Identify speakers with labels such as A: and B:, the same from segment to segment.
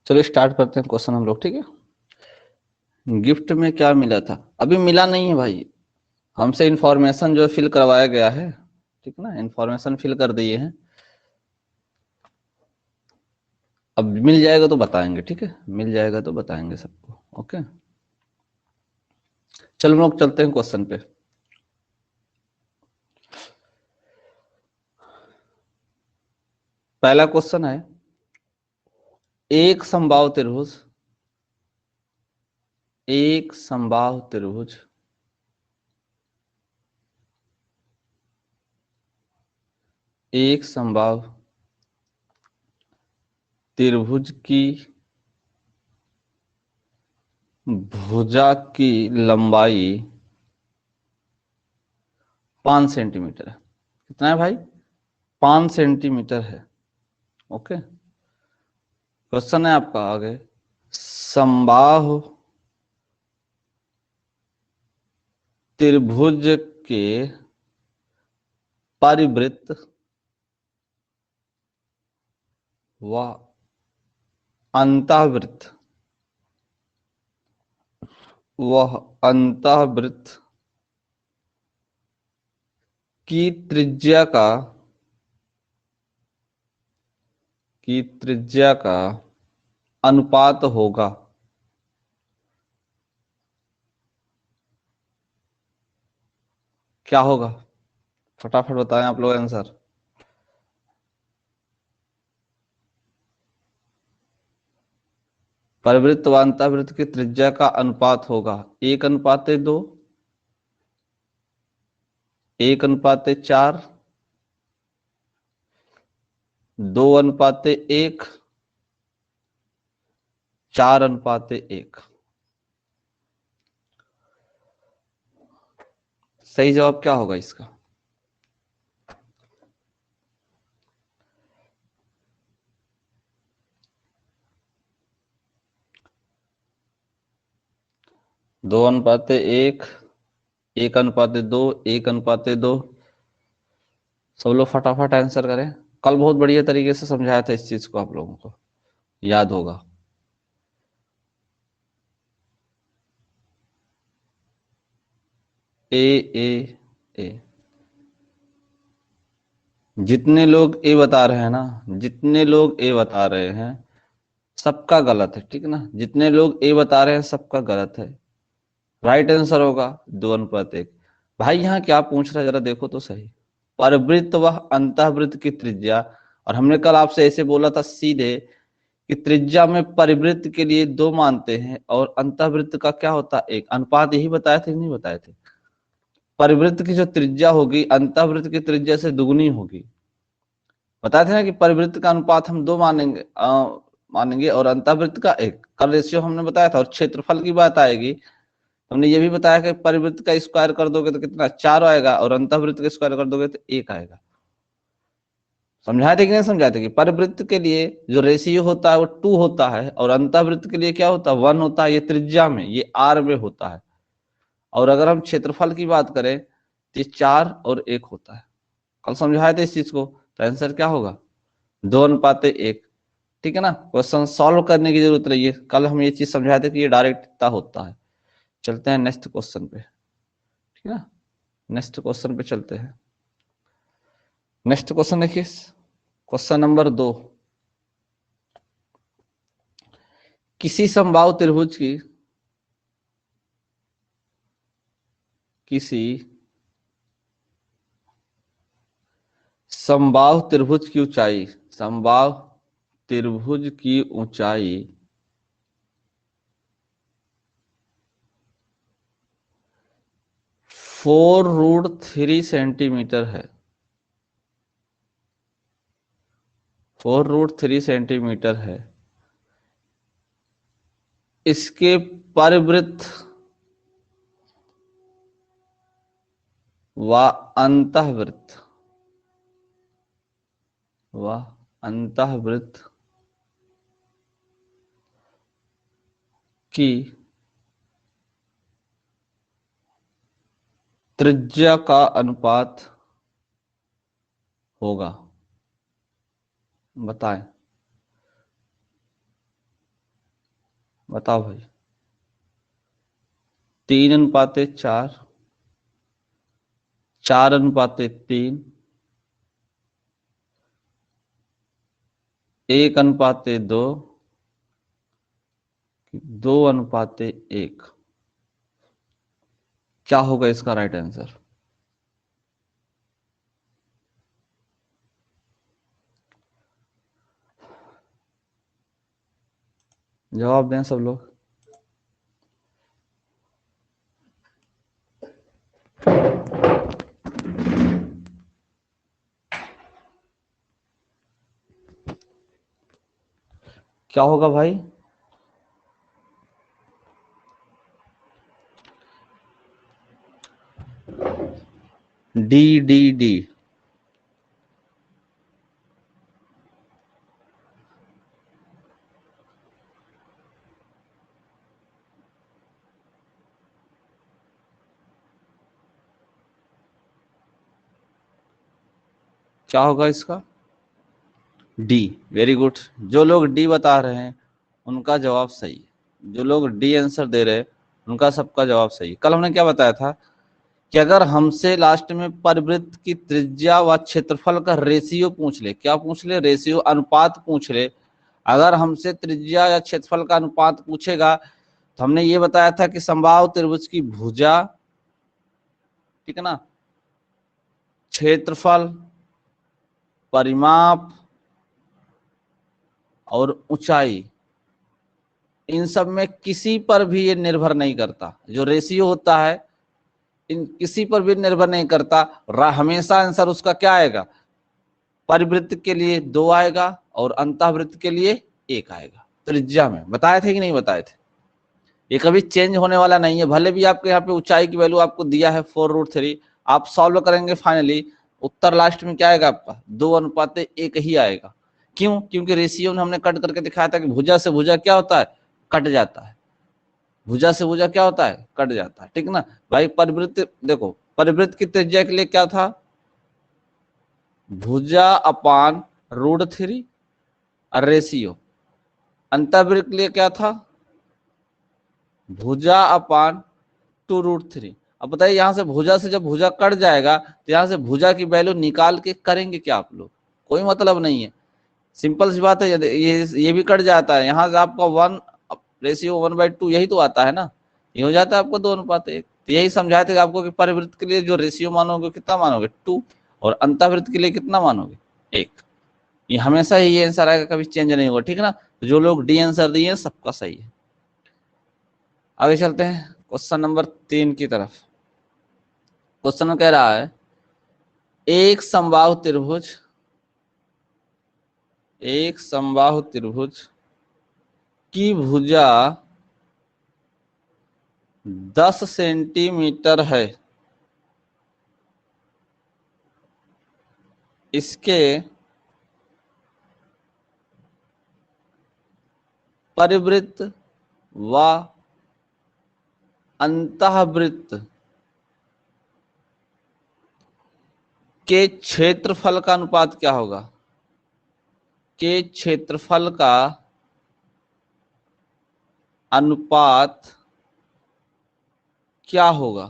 A: चलो स्टार्ट करते हैं क्वेश्चन हम लोग, ठीक है। गिफ्ट में क्या मिला था? अभी मिला नहीं है भाई, हमसे इंफॉर्मेशन जो फिल करवाया गया है, ठीक ना, इंफॉर्मेशन फिल कर दिए हैं। अब मिल जाएगा तो बताएंगे, ठीक है, मिल जाएगा तो बताएंगे सबको। ओके, चलो हम लोग चलते हैं क्वेश्चन पे। पहला क्वेश्चन है, एक समबाहु त्रिभुज, एक समबाहु त्रिभुज एक समबाहु त्रिभुज की भुजा की लंबाई 5 सेंटीमीटर है। कितना है भाई? 5 सेंटीमीटर है। ओके, क्वेश्चन है आपका आगे, समबाहु त्रिभुज के परिवृत्त व अंतःवृत्त वह अंतःवृत्त की त्रिज्या का अनुपात होगा। क्या होगा? फटाफट बताएं आप लोग आंसर। परिवृत्त व अंतःवृत्त की त्रिज्या का अनुपात होगा 1:2, 1:4, 2:1, 4:1। सही जवाब क्या होगा इसका? दो अनुपाते एक, 1:2, 1:2। सब लोग फटाफट आंसर करें। कल बहुत बढ़िया तरीके से समझाया था इस चीज को, आप लोगों को याद होगा। ए ए ए, जितने लोग ए बता रहे हैं ना, जितने लोग ए बता रहे हैं सबका गलत है, ठीक ना। जितने लोग ए बता रहे हैं सबका गलत है। राइट आंसर होगा 2:1। भाई यहाँ क्या पूछ रहा है जरा देखो तो सही। परिवृत्त व अंतःवृत्त की त्रिज्या, और हमने कल आपसे ऐसे बोला था सीधे कि त्रिज्या में परिवृत्त के लिए 2 मानते हैं और अंतःवृत्त का क्या होता है 1। अनुपात यही बताए थे कि नहीं बताए थे? परिवृत्त की जो त्रिज्या होगी अंतःवृत्त की त्रिज्या से दुगुनी होगी। बताए थे ना कि परिवृत्त का अनुपात हम 2 मानेंगे, मानेंगे और अंतःवृत्त का 1। कल रेशियो हमने बताया था। और क्षेत्रफल की बात आएगी, हमने ये भी बताया कि परिवृत्त का स्क्वायर कर दोगे तो कितना 4 आएगा और अंतःवृत्त का स्क्वायर कर दोगे तो 1 आएगा। समझाए थे कि नहीं समझाए थे कि परिवृत्त के लिए जो रेशियो होता है वो 2 होता है और अंतःवृत्त के लिए क्या होता है 1 होता है। ये त्रिज्या में, ये आर में होता है। और अगर हम क्षेत्रफल की बात करें तो ये 4 और 1 होता है। कल समझाए थे इस चीज को। तो आंसर क्या होगा 2:1। ठीक है ना। क्वेश्चन सॉल्व करने की जरूरत नहीं है, कल हम ये चीज समझाए थे कि ये डायरेक्ट इतना होता है। चलते हैं नेक्स्ट क्वेश्चन पे, ठीक है ना। नेक्स्ट क्वेश्चन पे चलते हैं। नेक्स्ट क्वेश्चन देखिए, क्वेश्चन नंबर 2। किसी समबाहु त्रिभुज की किसी समबाहु त्रिभुज की ऊंचाई, समबाहु त्रिभुज की ऊंचाई 4√3 सेंटीमीटर है। 4√3 सेंटीमीटर है। इसके परिवृत्त व अंतःवृत्त व अंतःवृत्त की त्रिज्या का अनुपात होगा। बताएं। बताओ भाई। 3:4, 4:3, 1:2, 2:1। क्या होगा इसका राइट आंसर? जवाब दें सब लोग। क्या होगा भाई? D D D. क्या होगा इसका? डी। Very good. जो लोग डी बता रहे हैं उनका जवाब सही है, जो लोग डी आंसर दे रहे हैं उनका सबका जवाब सही है। कल हमने क्या बताया था कि अगर हमसे लास्ट में परिवृत्त की त्रिज्या व क्षेत्रफल का रेशियो पूछ ले, क्या पूछ ले? रेशियो, अनुपात पूछ ले। अगर हमसे त्रिज्या या क्षेत्रफल का अनुपात पूछेगा तो हमने ये बताया था कि समबाहु त्रिभुज की भुजा, ठीक है ना, क्षेत्रफल, परिमाप और ऊंचाई, इन सब में किसी पर भी ये निर्भर नहीं करता। जो रेशियो होता है इन किसी पर भी निर्भर नहीं करता। हमेशा आंसर उसका क्या आएगा? परिवृत्त के लिए 2 आएगा और अंतःवृत्त के लिए 1 आएगा। त्रिज्या में बताए थे कि नहीं बताए थे? ये कभी चेंज होने वाला नहीं है। भले भी आपके यहाँ पे ऊंचाई की वैल्यू आपको दिया है 4√3, आप सॉल्व करेंगे फाइनली उत्तर लास्ट में क्या आएगा आपका? 2:1 ही आएगा। क्यों? क्योंकि रेशियो में हमने कट करके दिखाया था कि भुजा से भुजा क्या होता है? कट जाता है। भुजा से भुजा क्या होता है? कट जाता है, ठीक ना भाई। परिवृत्त देखो, परिवृत्त की त्रिज्या के लिए क्या था? भुजा अपान √3 और रेशियो। अंतःवृत्त के लिए क्या था? भुजा अपान 2√3। अब बताइए यहां से भुजा से जब भुजा कट जाएगा तो यहां से भुजा की वैल्यू निकाल के करेंगे क्या आप लोग? कोई मतलब नहीं है। सिंपल सी बात है। ये भी कट जाता है, यहाँ से आपका 1 रेशियो 1/2 यही तो आता है ना। ये हो जाता है आपको 2:1। तो यही समझाए थे आपको कि परिवृत्त के लिए जो रेशियो मानोगे कितना मानोगे? 2, और अंतःवृत्त के लिए कितना मानोगे? 1। ये हमेशा ही ये आंसर आएगा, कभी चेंज नहीं होगा, ठीक है ना। तो जो लोग डी आंसर दिए सबका सही है। आगे चलते हैं क्वेश्चन नंबर 3 की तरफ। क्वेश्चन कह रहा है एक समबाहु त्रिभुज, एक समबाहु त्रिभुज की भुजा 10 सेंटीमीटर है। इसके परिवृत्त व अंतःवृत्त के क्षेत्रफल का अनुपात क्या होगा? के क्षेत्रफल का अनुपात क्या होगा?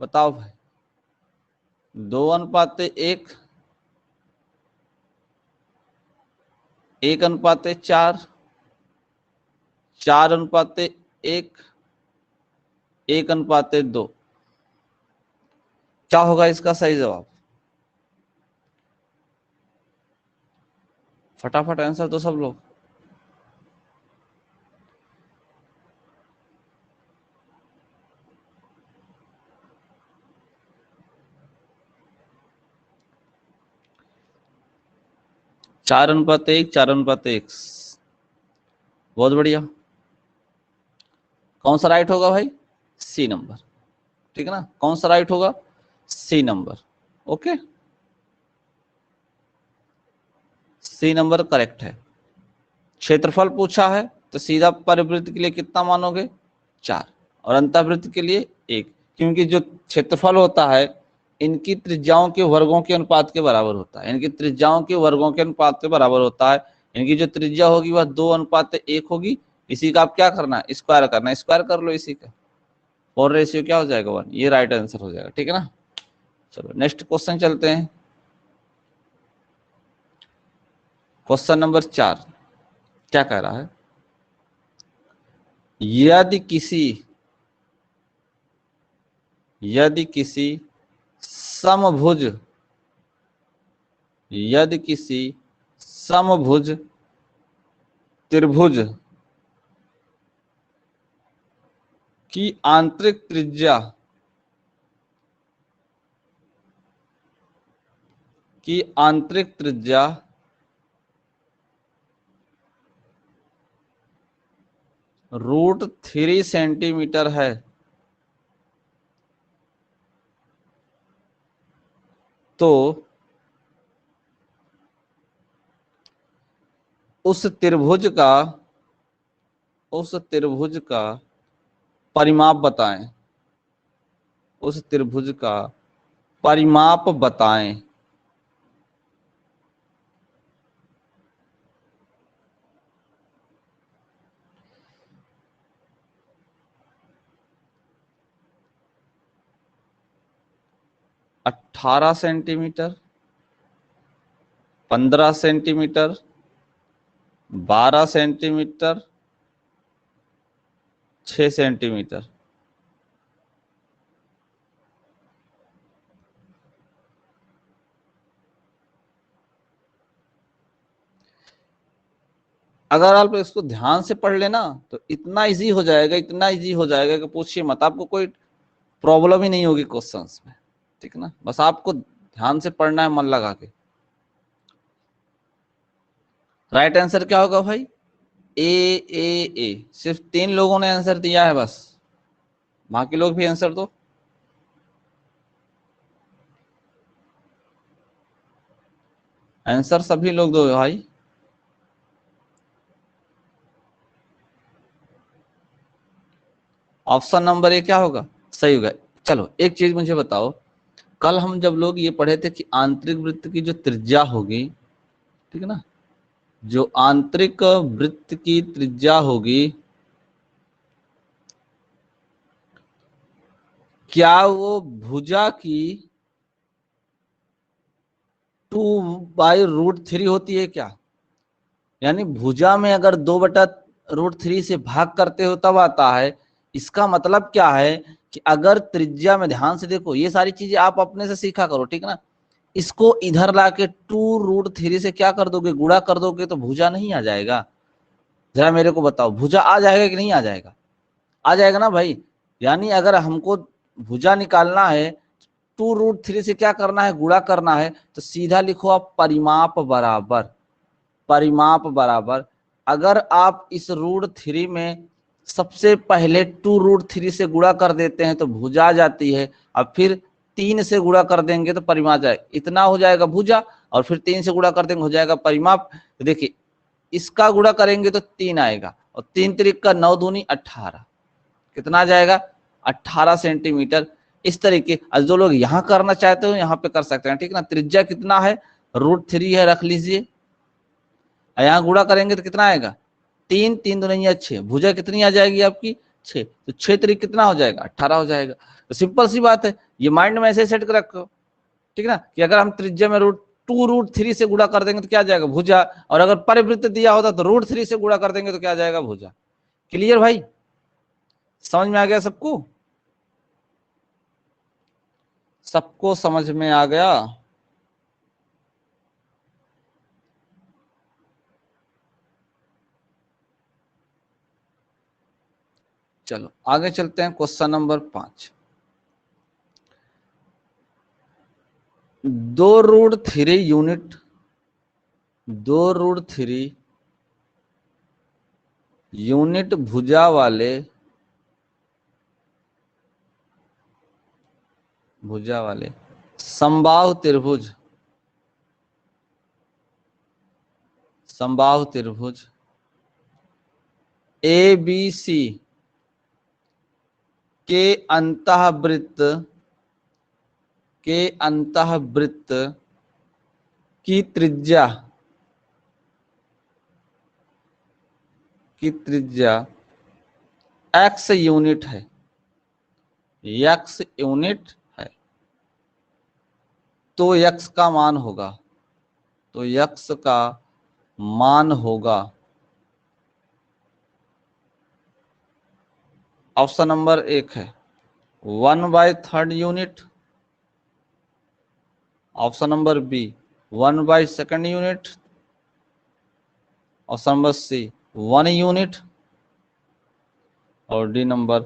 A: बताओ भाई। 2:1, 1:4, 4:1, 1:2। क्या होगा इसका सही जवाब? फटाफट आंसर तो सब लोग। चार अनुपात एक, 4:1। बहुत बढ़िया। कौन सा राइट होगा भाई? सी नंबर, ठीक है ना। कौन सा राइट होगा? C number. Okay, C number correct है। क्षेत्रफल पूछा है तो सीधा परिवृत्त के लिए कितना मानोगे? 4, और अंतःवृत्त के लिए 1। क्योंकि जो क्षेत्रफल होता है इनकी त्रिज्याओं के वर्गों के अनुपात के बराबर होता है। इनकी त्रिज्याओं के वर्गों के अनुपात के बराबर होता है। इनकी जो त्रिज्या होगी वह 2:1 होगी। इसी का आप क्या करना है, स्क्वायर करना है, स्क्वायर कर लो इसी का, और रेशियो क्या हो जाएगा 1, ये राइट आंसर हो जाएगा, ठीक है ना। चलो नेक्स्ट क्वेश्चन चलते हैं। क्वेश्चन नंबर 4 क्या कह रहा है, यदि किसी समभुज त्रिभुज की आंतरिक त्रिज्या √3 सेंटीमीटर है, तो उस त्रिभुज का परिमाप बताएं। उस त्रिभुज का परिमाप बताएं। अठारह सेंटीमीटर, 15 सेंटीमीटर, 12 सेंटीमीटर, 6 सेंटीमीटर। अगर आप इसको ध्यान से पढ़ लेना तो इतना इजी हो जाएगा, इतना इजी हो जाएगा कि पूछिए मत, आपको कोई प्रॉब्लम ही नहीं होगी क्वेश्चंस में, ठीक है ना। बस आपको ध्यान से पढ़ना है, मन लगा के। राइट आंसर क्या होगा भाई, ए। सिर्फ 3 लोगों ने आंसर दिया है बस, बाकी लोग भी आंसर दो। आंसर सभी लोग दो भाई। ऑप्शन नंबर ए क्या होगा, सही होगा। चलो एक चीज मुझे बताओ, कल हम जब लोग ये पढ़े थे कि आंतरिक वृत्त की जो त्रिज्या होगी, ठीक है ना, जो आंतरिक वृत्त की त्रिज्या होगी, क्या वो भुजा की 2/√3 होती है क्या? यानी भुजा में अगर 2/√3 से भाग करते हो तब आता है। इसका मतलब क्या है कि अगर त्रिज्या में, ध्यान से देखो, ये सारी चीजें आप अपने से सीखा करो, ठीक है ना। इसको इधर लाके 2√3 से क्या कर दोगे, गुणा कर दोगे तो भुजा नहीं आ जाएगा? जरा मेरे को बताओ, भुजा आ जाएगा कि नहीं आ जाएगा? आ जाएगा ना भाई। यानी अगर हमको भुजा निकालना है, 2√3 से क्या करना है, गुणा करना है, तो सीधा लिखो आप परिमाप बराबर। अगर आप इस √3 में सबसे पहले 2√3 से गुणा कर देते हैं तो भुजा आ जाती है, और फिर 3 से गुणा कर देंगे तो परिमाप जाए, इतना हो जाएगा भुजा, और फिर 3 से गुणा कर देंगे हो जाएगा परिमाप। तो देखिए इसका गुणा करेंगे तो 3 आएगा, और 3 त्रिक का 9 दूनी 18, कितना आ जाएगा, 18 सेंटीमीटर। इस तरीके जो लोग यहाँ करना चाहते हो यहाँ पे कर सकते हैं, ठीक है ना। त्रिज्या कितना है, √3 है, रख लीजिए। यहाँ गुणा करेंगे तो कितना आएगा, 3 दूनी 6, भुजा कितनी आ जाएगी आपकी 6, तो 6 त्रिक कितना हो जाएगा, 18 हो जाएगा। तो सिंपल सी बात है, ये माइंड में ऐसे सेट कर रखो, ठीक है ना, कि अगर हम त्रिज्या में 2√3 से गुणा कर देंगे तो क्या आ जाएगा, भुजा। और अगर परिवृत्त दिया होता तो √3 से गुणा कर देंगे तो क्या आ जाएगा, भुजा। क्लियर भाई, समझ में आ गया सबको? सबको समझ में आ गया? चलो आगे चलते हैं, क्वेश्चन नंबर 5। 2√3 यूनिट भुजा वाले समबाहु त्रिभुज ABC के अंतःवृत्त की त्रिज्या की त्रिज्या x यूनिट है, x यूनिट है, तो x का मान होगा, तो x का मान होगा ऑप्शन नंबर 1 है 1/3 unit, option number B 1/2 unit, option number C 1 unit, और डी नंबर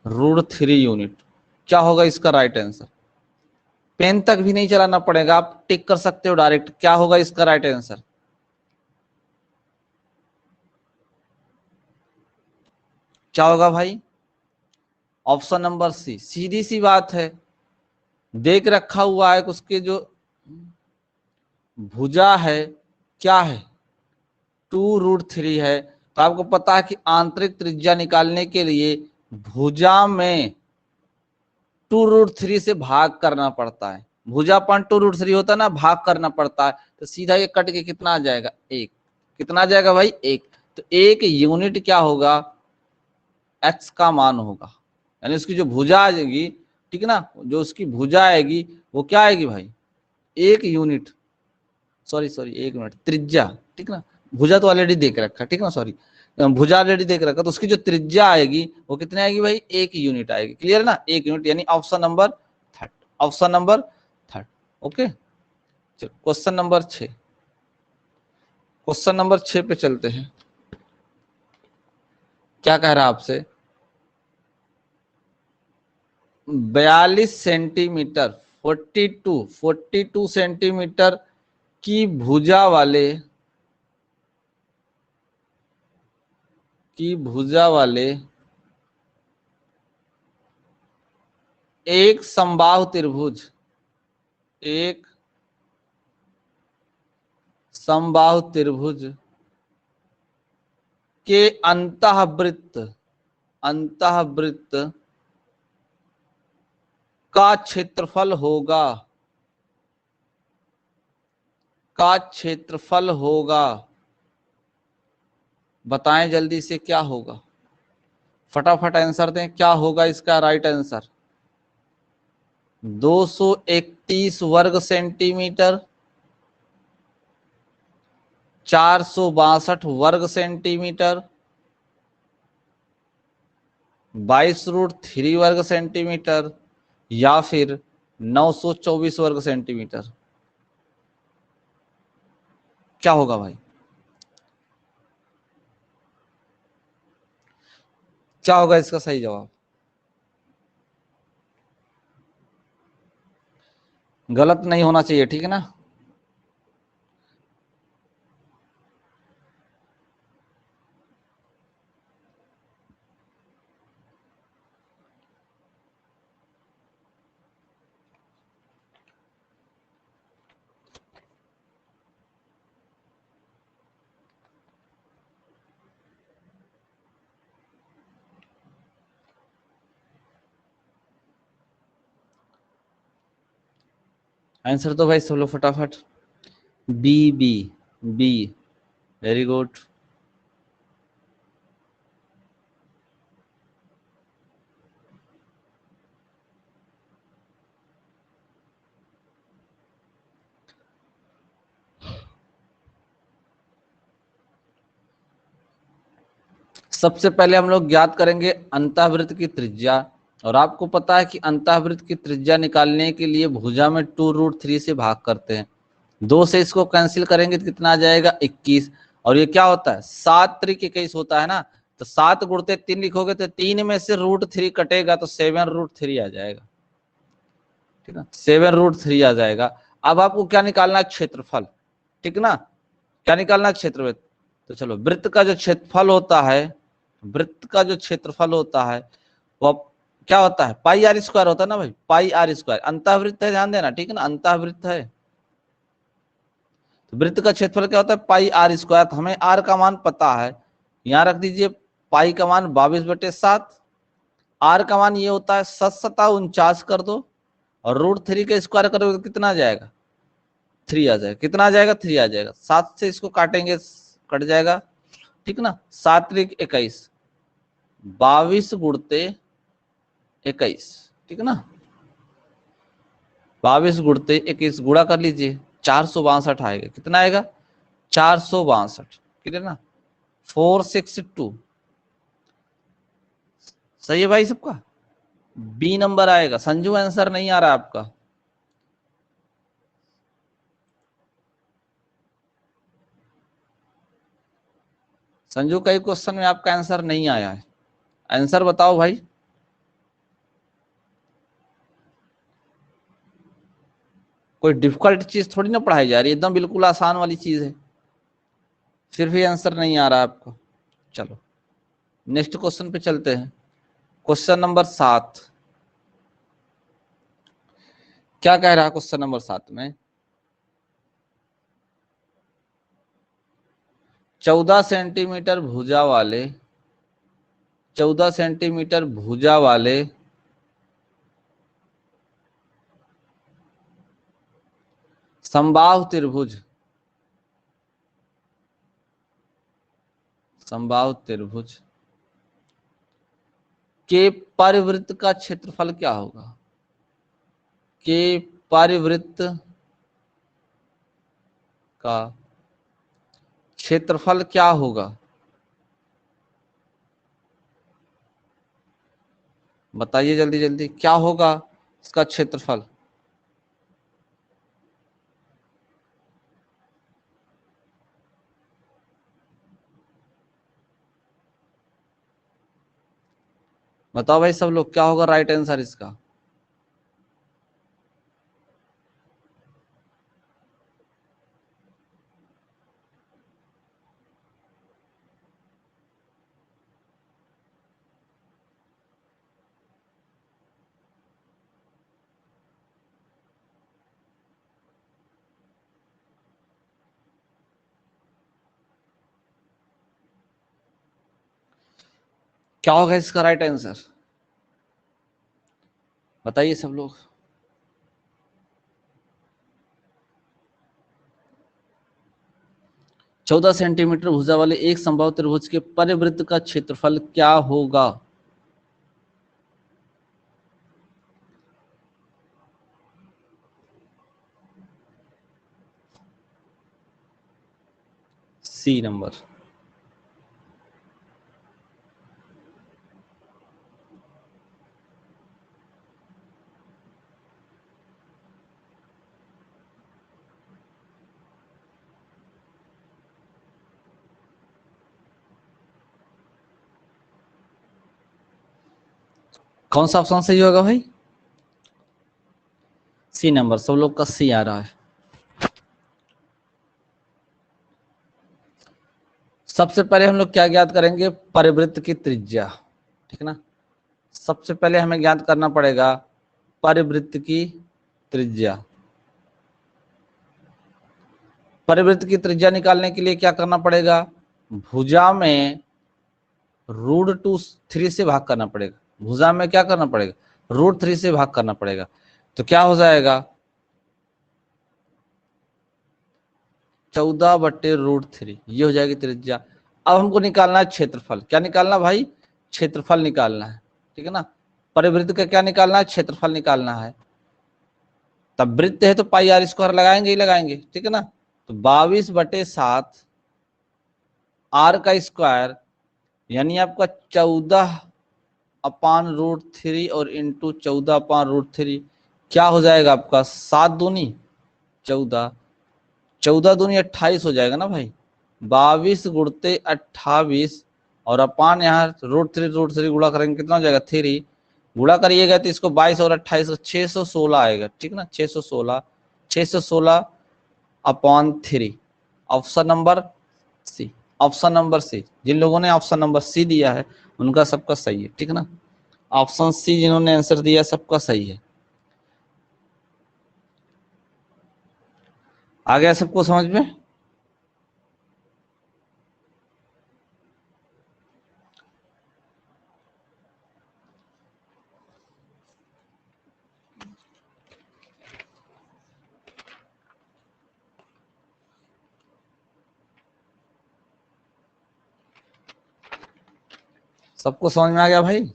A: √3 यूनिट। क्या होगा इसका राइट आंसर? पेन तक भी नहीं चलाना पड़ेगा, आप टिक कर सकते हो डायरेक्ट। क्या होगा इसका राइट आंसर? क्या होगा भाई? ऑप्शन नंबर सी। सीधी सी बात है, देख रखा हुआ है उसके जो भुजा है क्या है 2√3 है, तो आपको पता है कि आंतरिक त्रिज्या निकालने के लिए भुजा में 2√3 से भाग करना पड़ता है। भुजापन 2√3 होता है ना, भाग करना पड़ता है, तो सीधा ये कट के कितना आ जाएगा? 1। कितना आ जाएगा भाई? 1। तो 1 यूनिट क्या होगा? x का मान होगा, यानी उसकी जो भुजा आ जाएगी, ठीक है ना, जो उसकी भुजा आएगी वो क्या आएगी भाई? 1 यूनिट, सॉरी 1 मिनट, त्रिज्या, ठीक ना। भुजा तो ऑलरेडी देख रखा, ठीक ना, सॉरी, भुजा ऑलरेडी देख रखा, तो उसकी जो त्रिज्या आएगी वो कितनी आएगी भाई? 1 यूनिट आएगी। क्लियर है ना? 1 यूनिट, यानी option number third, option number third. Okay, चलो क्वेश्चन नंबर 6, क्वेश्चन नंबर 6 पे चलते हैं। क्या कह रहा है आपसे? 42 सेंटीमीटर 42 सेंटीमीटर की भुजा वाले एक समबाहु त्रिभुज, एक समबाहु त्रिभुज के अंतःवृत्त का क्षेत्रफल होगा, बताएं जल्दी से क्या होगा? फटाफट आंसर दें, क्या होगा इसका राइट आंसर? 231 वर्ग सेंटीमीटर, 462 वर्ग सेंटीमीटर, 22√3 वर्ग सेंटीमीटर, या फिर 924 वर्ग सेंटीमीटर। क्या होगा भाई? क्या होगा इसका सही जवाब? गलत नहीं होना चाहिए, ठीक है ना। आंसर तो भाई सब लोग फटाफट। B B B, very good. सबसे पहले हम लोग ज्ञात करेंगे अंतःवृत्त की त्रिज्या, और आपको पता है कि अंतःवृत्त की त्रिज्या निकालने के लिए भुजा में 2√3 से भाग करते हैं। 2 से इसको कैंसिल करेंगे तो कितना आ जाएगा? 21। और ये क्या होता है? 7 त्रिक 21 होता है ना, तो 7 गुणते 3 लिखोगे तो 3 में से √3 कटेगा तो 7√3 आ जाएगा, ठीक है, 7√3 आ जाएगा। अब आपको क्या निकालना है? क्षेत्रफल, ठीक ना। क्या निकालना है? क्षेत्रफल। तो चलो, वृत्त का जो क्षेत्रफल होता है, वृत्त का जो क्षेत्रफल होता है वो क्या होता है? पाई आर स्क्वायर होता है ना भाई, पाई आर स्क्वायर। अंतःवृत्त है, ध्यान देना, ठीक है ना, अंतःवृत्त है। तो वृत्त का क्षेत्रफल क्या होता है? पाई आर स्क्वायर। तो हमें आर का मान पता है, यहां रख दीजिए, पाई का मान 22/7, आर का मान ये होता है 7×7 कर दो, और √3 का स्क्वायर करोगे तो कितना आ जाएगा? 3 आ जाएगा। कितना आ जाएगा? 3 आ जाएगा। 7 से इसको काटेंगे, कट जाएगा, ठीक ना, 7 त्रिक 21, 22 गुणते 21, ठीक है ना, 22 गुणते 21 गुणा कर लीजिए, 462 आएगा। कितना आएगा? 462, क्लियर ना, 462। सही है भाई सबका? बी नंबर आएगा। संजू आंसर नहीं आ रहा आपका। संजू कई क्वेश्चन में आपका आंसर नहीं आया है, आंसर बताओ भाई। कोई डिफिकल्ट चीज थोड़ी ना पढ़ाई जा रही है, एकदम बिल्कुल आसान वाली चीज है, फिर भी आंसर नहीं आ रहा आपको। चलो नेक्स्ट क्वेश्चन पे चलते हैं। क्वेश्चन नंबर 7 क्या कह रहा है? क्वेश्चन नंबर 7 में 14 सेंटीमीटर भुजा वाले 14 सेंटीमीटर भुजा वाले समबाहु त्रिभुज के परिवृत्त का क्षेत्रफल क्या होगा? के परिवृत्त का क्षेत्रफल क्या होगा? बताइए जल्दी जल्दी, क्या होगा इसका क्षेत्रफल? बताओ भाई सब लोग, क्या होगा राइट आंसर इसका? क्या होगा इसका राइट आंसर? बताइए सब लोग। चौदह सेंटीमीटर भुजा वाले एक समबाहु त्रिभुज के परिवृत्त का क्षेत्रफल क्या होगा? C number. कौन सा ऑप्शन सही होगा भाई? सी नंबर, सब लोग का सी आ रहा है। सबसे पहले हम लोग क्या ज्ञात करेंगे? परिवृत्त की त्रिज्या, ठीक है ना। सबसे पहले हमें ज्ञात करना पड़ेगा परिवृत्त की त्रिज्या। परिवृत्त की त्रिज्या निकालने के लिए क्या करना पड़ेगा? भुजा में √3 से भाग करना पड़ेगा। भुजा में क्या करना पड़ेगा? √3 से भाग करना पड़ेगा। तो क्या हो जाएगा? 14/√3, ये हो जाएगी त्रिज्या। अब हमको निकालना है क्षेत्रफल। क्या निकालना भाई? क्षेत्रफल निकालना है, ठीक है ना। परिवृत्त का क्या निकालना है? क्षेत्रफल निकालना है। तब वृत्त है तो πr² लगाएंगे ही लगाएंगे, ठीक है ना। तो 22/7 r का स्क्वायर, यानी आपका 14/√3 और इंटू 14/√3, क्या हो जाएगा आपका? 7 दूनी 14, 14 दूनी 28 हो जाएगा ना भाई। 22 गुणते 28 और अपान यहाँ √3 गुणा करेंगे, कितना हो जाएगा? 3 गुणा करिएगा तो इसको 22 और 28 616 आएगा, ठीक ना। 616/3, option number C. Option number C, जिन लोगों ने ऑप्शन नंबर सी दिया है उनका सबका सही है, ठीक है ना। ऑप्शन सी जिन्होंने आंसर दिया सबका सही है। आ गया सबको समझ में? सबको समझ में आ गया भाई?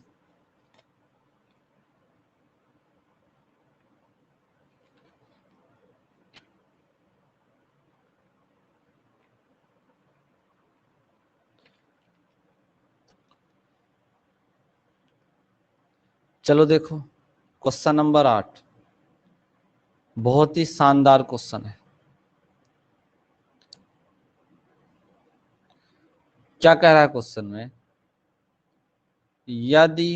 A: चलो देखो क्वेश्चन नंबर 8, बहुत ही शानदार क्वेश्चन है। क्या कह रहा है क्वेश्चन में? यदि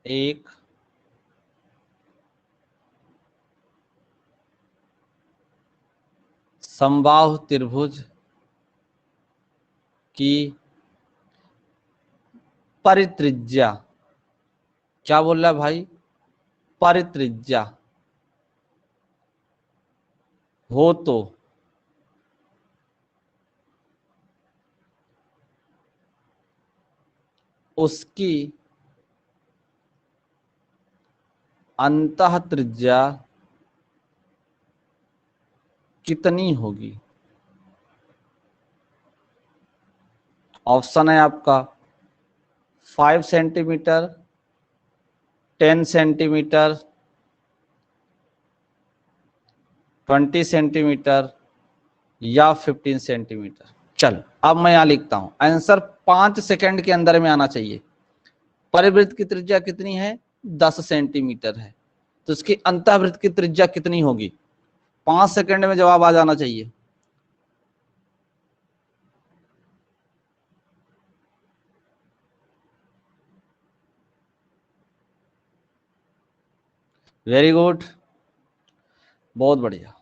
A: एक समबाहु त्रिभुज की परित्रिज्या, क्या बोल रहा है भाई? परित्रिज्या हो तो उसकी अंतः त्रिज्या कितनी होगी? ऑप्शन है आपका 5 सेंटीमीटर, 10 सेंटीमीटर, 20 सेंटीमीटर या 15 सेंटीमीटर। चल अब मैं यहां लिखता हूं, आंसर 5 सेकंड के अंदर में आना चाहिए। परिवृत्त की त्रिज्या कितनी है? 10 सेंटीमीटर है, तो इसकी अंतःवृत्त की त्रिज्या कितनी होगी? 5 सेकंड में जवाब आ जाना चाहिए। वेरी गुड, बहुत बढ़िया।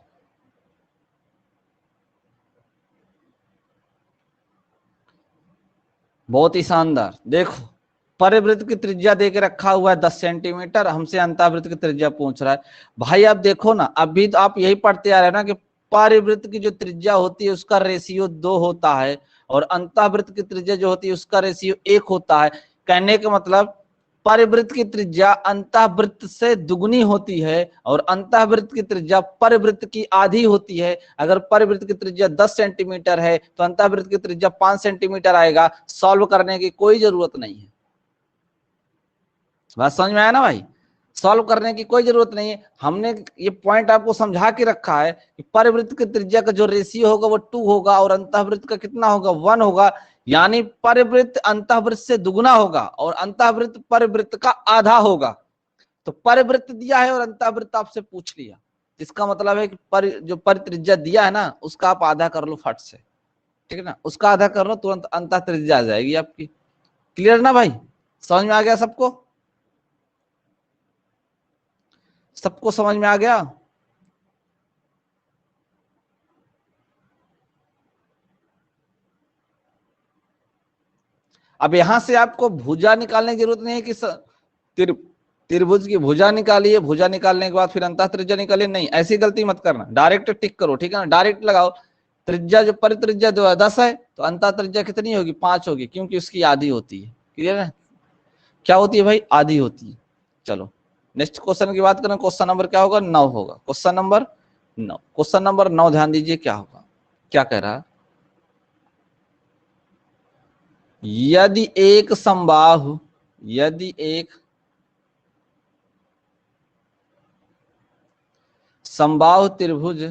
A: बहुत ही शानदार। देखो परिवृत्त की त्रिज्या देके रखा हुआ है 10 सेंटीमीटर, हमसे अंतःवृत्त की त्रिज्या पूछ रहा है। भाई आप देखो ना, अभी तो आप यही पढ़ते आ रहे हैं ना कि परिवृत्त की जो त्रिज्या होती है उसका रेशियो 2 होता है और अंतःवृत्त की त्रिज्या जो होती है उसका रेशियो 1 होता है। कहने का मतलब परिवृत्त की त्रिज्या अंतःवृत्त से दुगुनी होती है और अंतःवृत्त की त्रिज्या परिवृत्त की आधी होती है। अगर परिवृत्त की त्रिज्या 10 सेंटीमीटर है तो अंतःवृत्त की त्रिज्या 5 सेंटीमीटर आएगा। सॉल्व करने की कोई जरूरत नहीं है। बात समझ में आया ना भाई? सॉल्व करने की कोई जरूरत नहीं है। हमने ये पॉइंट आपको समझा के रखा है कि परिवृत्त की त्रिज्या का जो रेशियो होगा वो 2 होगा और अंतःवृत्त का कितना होगा? 1 होगा। यानी परिवृत्त अंतःवृत्त से दुगुना होगा और अंतःवृत्त परिवृत्त का आधा होगा। तो परिवृत्त दिया है और अंतःवृत्त आपसे पूछ लिया, इसका मतलब है कि जो परित्रिज्या दिया है ना उसका आप आधा कर लो फट से, ठीक है ना? उसका आधा कर लो, तुरंत अंतः त्रिज्या आ जाएगी आपकी। क्लियर ना भाई? समझ में आ गया सबको? सबको समझ में आ गया? अब यहां से आपको भुजा निकालने की जरूरत नहीं है कि त्रिभुज की भुजा निकालिए, भुजा निकालने के बाद फिर अंतः त्रिज्या निकालिए, नहीं ऐसी गलती मत करना। डायरेक्ट टिक करो, ठीक है ना? डायरेक्ट लगाओ। त्रिज्या जो परित्रिज्या 10 है तो अंतः त्रिज्या कितनी होगी? 5 होगी, क्योंकि उसकी आधी होती है। क्लियर है? क्या होती है भाई? आधी होती है। चलो नेक्स्ट क्वेश्चन की बात करें। क्वेश्चन नंबर क्या होगा? 9 होगा। क्वेश्चन नंबर 9, क्वेश्चन नंबर 9 ध्यान दीजिए क्या होगा। क्या कह रहा है? यदि एक समबाहु, यदि एक समबाहु त्रिभुज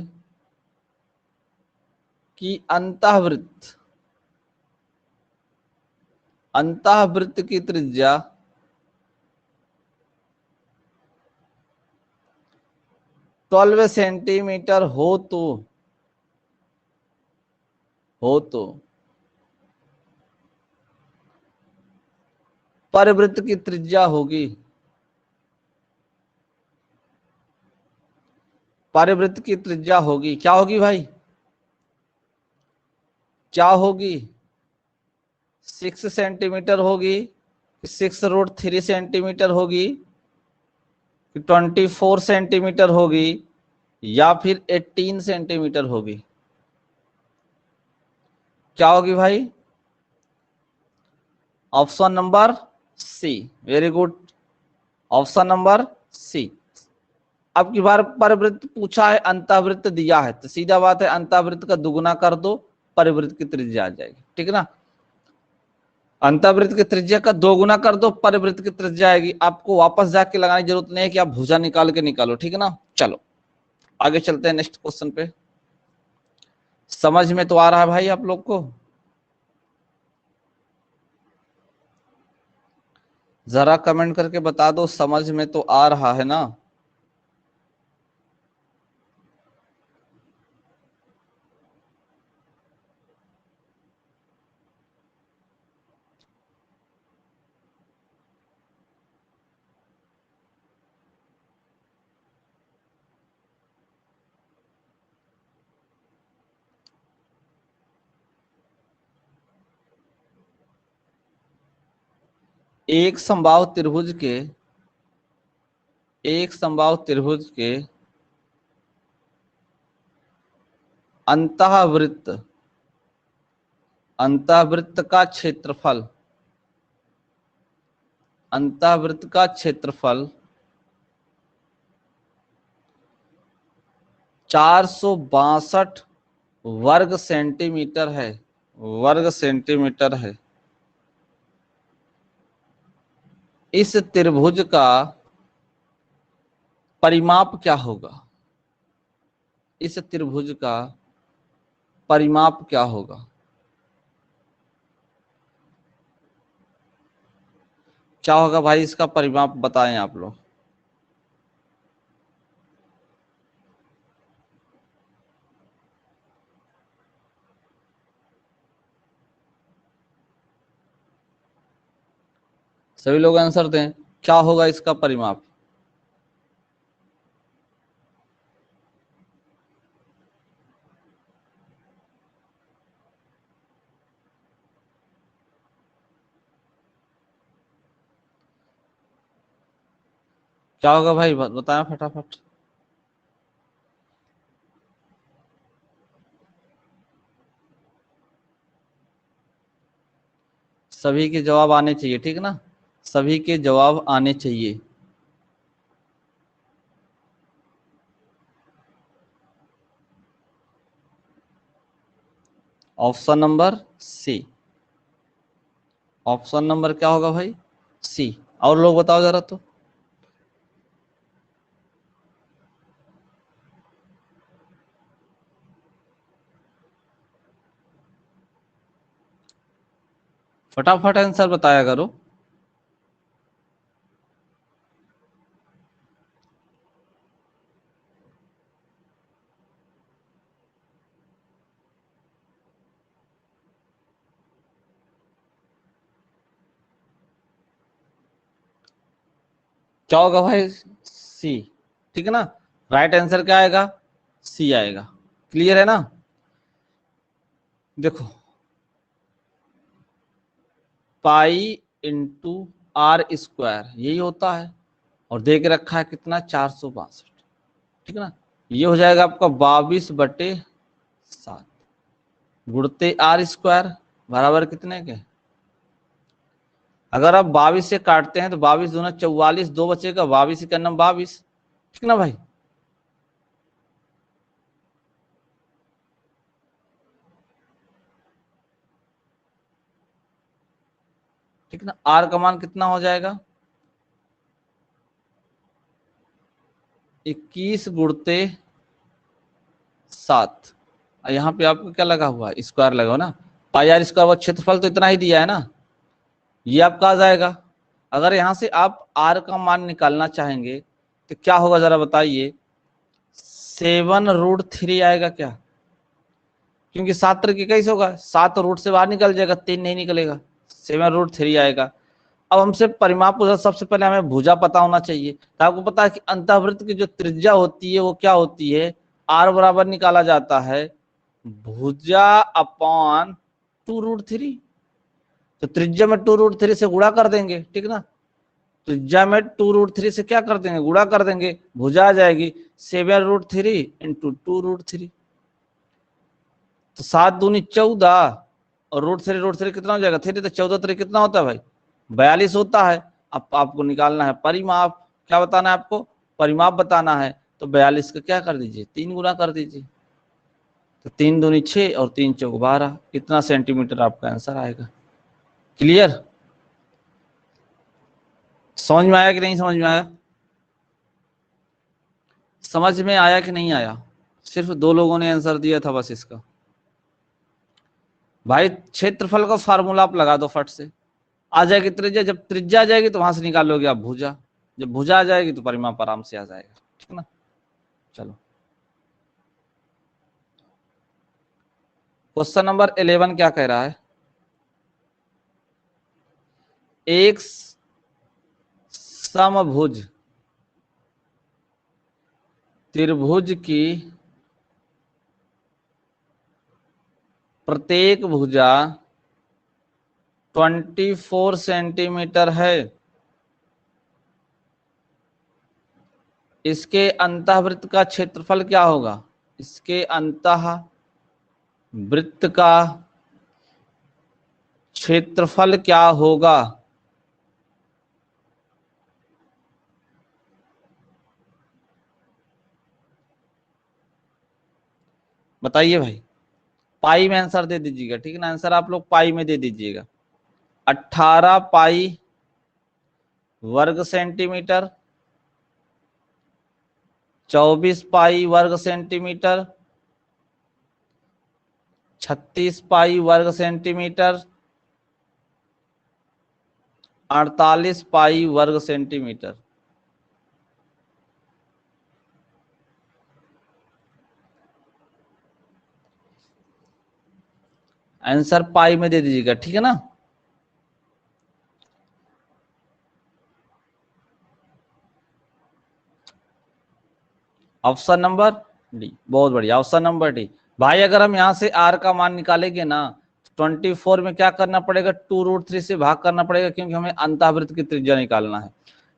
A: की अंतःवृत्त, अंतःवृत्त की त्रिज्या 12 सेंटीमीटर हो तो परिवृत्त की त्रिज्या होगी, परिवृत्त की त्रिज्या होगी, क्या होगी भाई? क्या होगी? 6 सेंटीमीटर होगी, 6√3 सेंटीमीटर होगी, 24 सेंटीमीटर होगी या फिर 18 सेंटीमीटर होगी? क्या होगी भाई? Option number C. Very good, option number C. अब की बार परिवृत्त पूछा है, अंतःवृत्त दिया है, तो सीधा बात है अंतःवृत्त का दुगुना कर दो, परिवृत्त की त्रिज्या आ जाएगी, ठीक है ना? अंतःवृत्त की त्रिज्या का 2 गुना कर दो, परिवृत्त की त्रिज्या आएगी। आपको वापस जाके लगाने की जरूरत नहीं है कि आप भुजा निकाल के निकालो, ठीक है ना। चलो आगे चलते हैं नेक्स्ट क्वेश्चन पे। समझ में तो आ रहा है भाई आप लोग को? जरा कमेंट करके बता दो, समझ में तो आ रहा है ना? एक समबाहु त्रिभुज के एक समबाहु त्रिभुज के अंतःवृत्त अंतःवृत्त का क्षेत्रफल अंतःवृत्त का क्षेत्रफल 462 वर्ग सेंटीमीटर है। वर्ग सेंटीमीटर है। इस त्रिभुज का परिमाप क्या होगा? इस त्रिभुज का परिमाप क्या होगा? क्या होगा भाई इसका परिमाप, बताएं आप लोग। सभी लोग आंसर दें, क्या होगा इसका परिमाप? क्या होगा भाई, बताएं फटाफट। सभी के जवाब आने चाहिए, ठीक है ना। सभी के जवाब आने चाहिए। Option number C. Option number क्या होगा भाई? सी। और लोग बताओ जरा तो। फटाफट आंसर बताया करो। क्या होगा भाई? सी। ठीक है ना। राइट आंसर क्या आएगा? सी आएगा। क्लियर है ना? देखो, पाई इंटू आर स्क्वायर यही होता है, और दे के रखा है कितना, 462। ठीक है ना। ये हो जाएगा आपका 22/7 गुणते आर स्क्वायर बराबर कितने के। अगर आप 22 से काटते हैं तो 22 दूना 44, 2 बचेगा, 22 का नाम 22। ठीक ना भाई। ठीक ना। आर का मान कितना हो जाएगा? 21 गुणते 7। यहाँ पे आपको क्या लगा हुआ है? स्क्वायर लगा हो ना। पाई आर स्क्वायर, वो क्षेत्रफल तो इतना ही दिया है ना, ये आपका आ जाएगा। अगर यहां से आप आर का मान निकालना चाहेंगे तो क्या होगा जरा बताइए। 7√3 आएगा क्या? क्योंकि 7 तरीके कैसे होगा, 7 रूट से बाहर निकल जाएगा, 3 नहीं निकलेगा, 7√3 आएगा। अब हमसे परिमाप को सबसे पहले हमें भुजा पता होना चाहिए। तो आपको पता है कि अंतःवृत्त की जो त्रिज्या होती है वो क्या होती है? आर बराबर निकाला जाता है भुजा अपॉन 2√3। तो त्रिज्या में 2√3 से गुणा कर देंगे, ठीक ना। त्रिज्या में 2√3 से क्या कर देंगे, गुणा कर देंगे, भुजा आ जाएगी 7√3 इंटू 2√3। तो 7 दूनी 14, और √3 कितना हो जाएगा, 3 तो 14 3 कितना होता है भाई, 42 होता है। अब आपको निकालना है परिमाप। क्या बताना है आपको? परिमाप बताना है। तो 42 का क्या कर दीजिए, 3 गुना कर दीजिए। तो 3 दूनी 6 और 3 चौक 12, कितना सेंटीमीटर आपका आंसर आएगा। क्लियर? समझ में आया कि नहीं समझ में आया? समझ में आया कि नहीं आया? सिर्फ 2 लोगों ने आंसर दिया था बस इसका। भाई क्षेत्रफल का फार्मूला आप लगा दो फट से, आ जाएगी त्रिज्या। जब त्रिज्या आ जाएगी तो वहां से निकालोगे आप भुजा, जब भुजा आ जाएगी तो परिमाप आराम से आ जाएगा, ठीक है ना। चलो क्वेश्चन नंबर 11 क्या कह रहा है? एक समभुज त्रिभुज की प्रत्येक भुजा 24 सेंटीमीटर है। इसके अंतःवृत्त का क्षेत्रफल क्या होगा? इसके अंतःवृत्त का क्षेत्रफल क्या होगा? बताइए भाई, पाई में आंसर दे दीजिएगा, ठीक है ना। आंसर आप लोग पाई में दे दीजिएगा। 18 पाई वर्ग सेंटीमीटर, 24 पाई वर्ग सेंटीमीटर, 36 पाई वर्ग सेंटीमीटर, 48 पाई वर्ग सेंटीमीटर। आंसर पाई में दे दीजिएगा, ठीक है ना। ऑप्शन नंबर डी, बहुत बढ़िया, ऑप्शन नंबर डी। भाई अगर हम यहां से आर का मान निकालेंगे ना, 24 में क्या करना पड़ेगा? 2√3 से भाग करना पड़ेगा, क्योंकि हमें अंतःवृत्त की त्रिज्या निकालना है।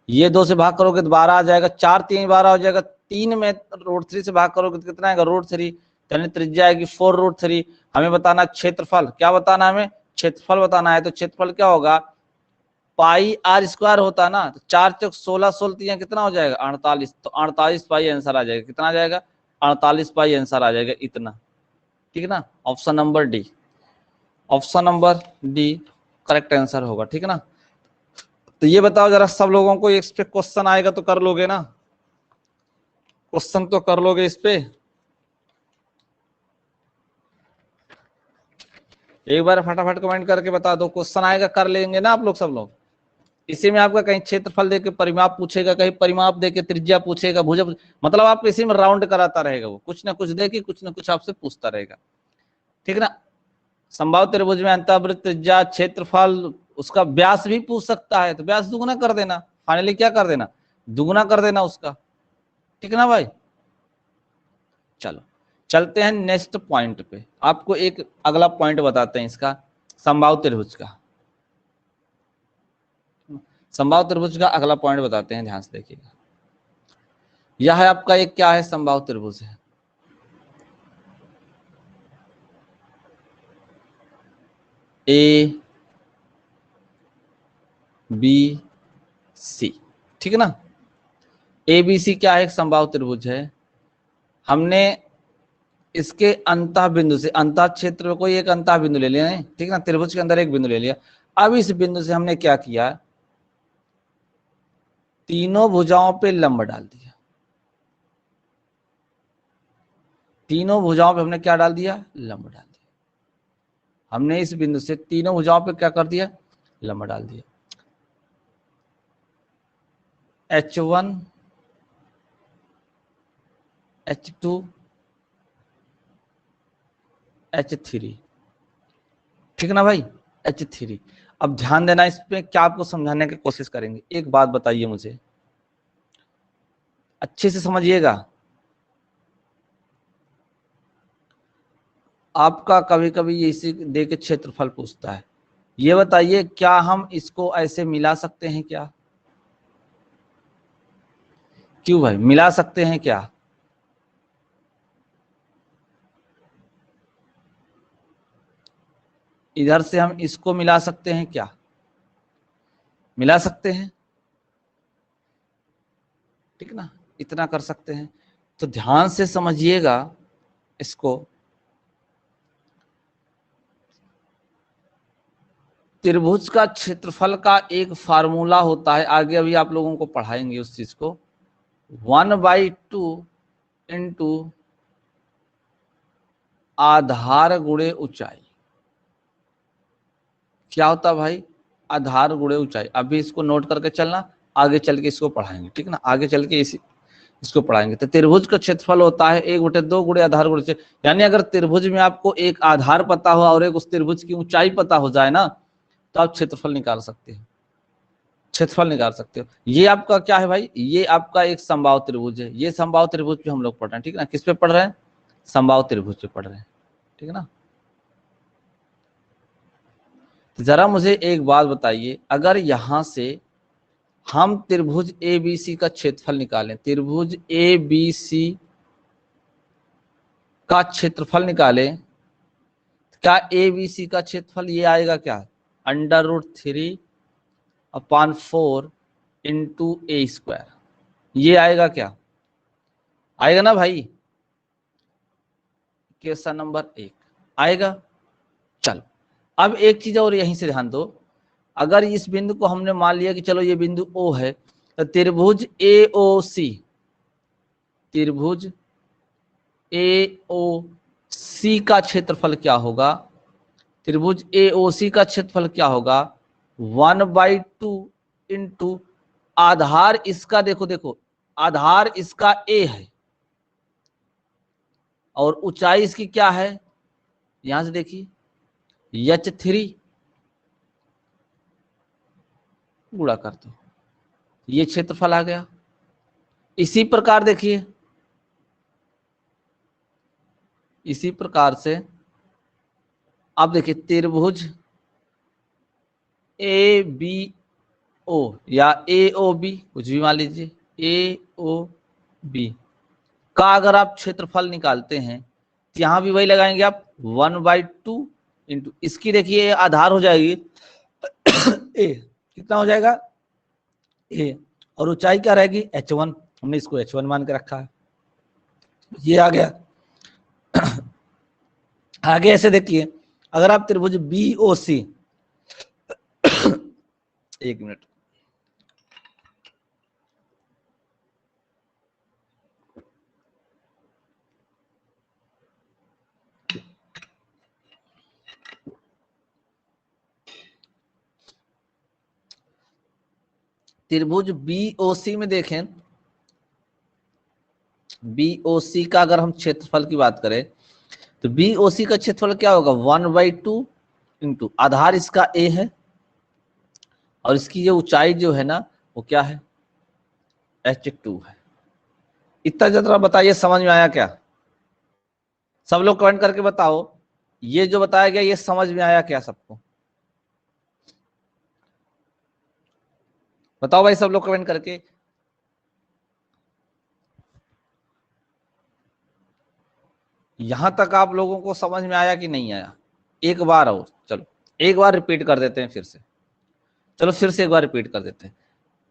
A: ये 2 से भाग करोगे तो 12 आ जाएगा, 4 3 12 हो जाएगा। 3 में √3 से भाग करोगे तो कितना आएगा? √3, यानी त्रिज्या आएगी 4√3। हमें बताना क्षेत्रफल, क्या बताना हमें? क्षेत्रफल बताना है। तो क्षेत्रफल क्या होगा? पाई आर स्क्वायर होता ना, तो 4 चौक 16, 16 कितना हो जाएगा? 48। तो 48 पाई आंसर आ जाएगा। कितना आ जाएगा? 48 पाई आंसर आ जाएगा, इतना, ठीक है ना। Option number D, option number D correct answer होगा, ठीक है ना। तो ये बताओ जरा, सब लोगों को इस पे क्वेश्चन आएगा तो कर लोगे ना? क्वेश्चन तो कर लोगे इस पे? एक बार फटाफट कमेंट करके बता दो, क्वेश्चन आएगा कर लेंगे ना आप लोग, सब लोग। इसी में आपका कहीं क्षेत्रफल देके परिमाप पूछेगा, कहीं परिमाप देके त्रिज्या पूछेगा, भुजा मतलब आप इसी में राउंड कराता रहेगा, वो कुछ ना कुछ देके कुछ ना कुछ आपसे पूछता रहेगा, ठीक है ना। समबाहु त्रिभुज में अंतःवृत्त त्रिज्या क्षेत्रफल, उसका व्यास भी पूछ सकता है, तो व्यास दुगुना कर देना, फाइनली क्या कर देना? दुगुना कर देना उसका, ठीक है ना भाई। चलो चलते हैं नेक्स्ट पॉइंट पे। आपको एक अगला पॉइंट बताते हैं इसका, समबाहु त्रिभुज का। समबाहु त्रिभुज का अगला पॉइंट बताते हैं, ध्यान से देखिएगा। यह है आपका एक क्या है? समबाहु त्रिभुज है। ए बी सी, ठीक है ना। ए बी सी क्या है? एक समबाहु त्रिभुज है। हमने इसके अंतः बिंदु से, अंतः क्षेत्र में कोई एक अंतः बिंदु ले लिया है, ठीक है ना। त्रिभुज के अंदर एक बिंदु ले लिया। अब इस बिंदु से हमने क्या किया? तीनों भुजाओं पे लंब डाल दिया। तीनों भुजाओं पे हमने क्या डाल दिया? लंब डाल दिया। हमने इस बिंदु से तीनों भुजाओं पे क्या कर दिया? लंब डाल दिया। H1 H2 H3, ठीक है ना भाई। H3। अब ध्यान देना, इस पे क्या आपको समझाने की कोशिश करेंगे। एक बात बताइए मुझे, अच्छे से समझिएगा। आपका कभी कभी ये इसी दे के क्षेत्रफल पूछता है। ये बताइए, क्या हम इसको ऐसे मिला सकते हैं क्या? क्यों भाई, मिला सकते हैं क्या? इधर से हम इसको मिला सकते हैं क्या? मिला सकते हैं, ठीक ना, इतना कर सकते हैं। तो ध्यान से समझिएगा इसको। त्रिभुज का क्षेत्रफल का एक फार्मूला होता है, आगे अभी आप लोगों को पढ़ाएंगे उस चीज को, 1/2 इंटू आधार गुणे ऊंचाई। क्या होता है भाई? आधार गुणे ऊंचाई। अभी इसको नोट करके चलना, आगे चल के इसको पढ़ाएंगे, ठीक ना, आगे चल के इसको पढ़ाएंगे। तो त्रिभुज का क्षेत्रफल होता है 1/2 गुणे आधार गुणे ऊंचाई। यानी अगर त्रिभुज में आपको एक आधार पता हो और एक उस त्रिभुज की ऊंचाई पता हो जाए ना, तो आप क्षेत्रफल निकाल सकते हो, क्षेत्रफल निकाल सकते हो। ये आपका क्या है भाई? ये आपका एक समबाहु त्रिभुज है। ये समबाहु त्रिभुज पे हम लोग पढ़ रहे हैं, ठीक ना। किस पे पढ़ रहे हैं? समबाहु त्रिभुज पे पढ़ रहे हैं, ठीक है ना। जरा मुझे एक बात बताइए, अगर यहां से हम त्रिभुज ABC का क्षेत्रफल निकालें, त्रिभुज ABC का क्षेत्रफल निकालें, क्या ABC का क्षेत्रफल ये आएगा क्या? √3/4 इंटू A²। ये आएगा क्या? आएगा ना भाई? क्वेश्चन नंबर 1 आएगा। चलो अब एक चीज और यहीं से ध्यान दो, अगर इस बिंदु को हमने मान लिया कि चलो ये बिंदु O है, तो त्रिभुज AOC, त्रिभुज AOC का क्षेत्रफल क्या होगा? त्रिभुज AOC का क्षेत्रफल क्या होगा? 1/2 इंटू आधार इसका, देखो देखो आधार इसका A है और ऊंचाई इसकी क्या है? यहां से देखिए H3 गुणा कर दो, ये क्षेत्रफल आ गया। इसी प्रकार देखिए, इसी प्रकार से आप देखिए त्रिभुज ABO या AOB, कुछ भी मान लीजिए, AOB का अगर आप क्षेत्रफल निकालते हैं तो यहां भी वही लगाएंगे आप, 1/2 इंटू इसकी देखिए आधार हो जाएगी A, कितना हो जाएगा? A, और ऊंचाई क्या रहेगी? H1, हमने इसको H1 मान के रखा है, ये आ गया। आगे ऐसे देखिए, अगर आप त्रिभुज BOC, एक मिनट, त्रिभुज BOC में देखें, BOC का अगर हम क्षेत्रफल की बात करें तो BOC का क्षेत्रफल क्या होगा? 1/2 इंटू आधार इसका A है और इसकी ये ऊंचाई जो है ना वो क्या है? H2 है। इतना जरा बताइए, समझ में आया क्या? सब लोग कमेंट करके बताओ, ये जो बताया गया ये समझ में आया क्या सबको? बताओ भाई सब लोग कमेंट करके। यहां तक आप लोगों को समझ में आया कि नहीं आया? एक बार और, चलो एक बार रिपीट कर देते हैं फिर से, चलो फिर से एक बार रिपीट कर देते हैं।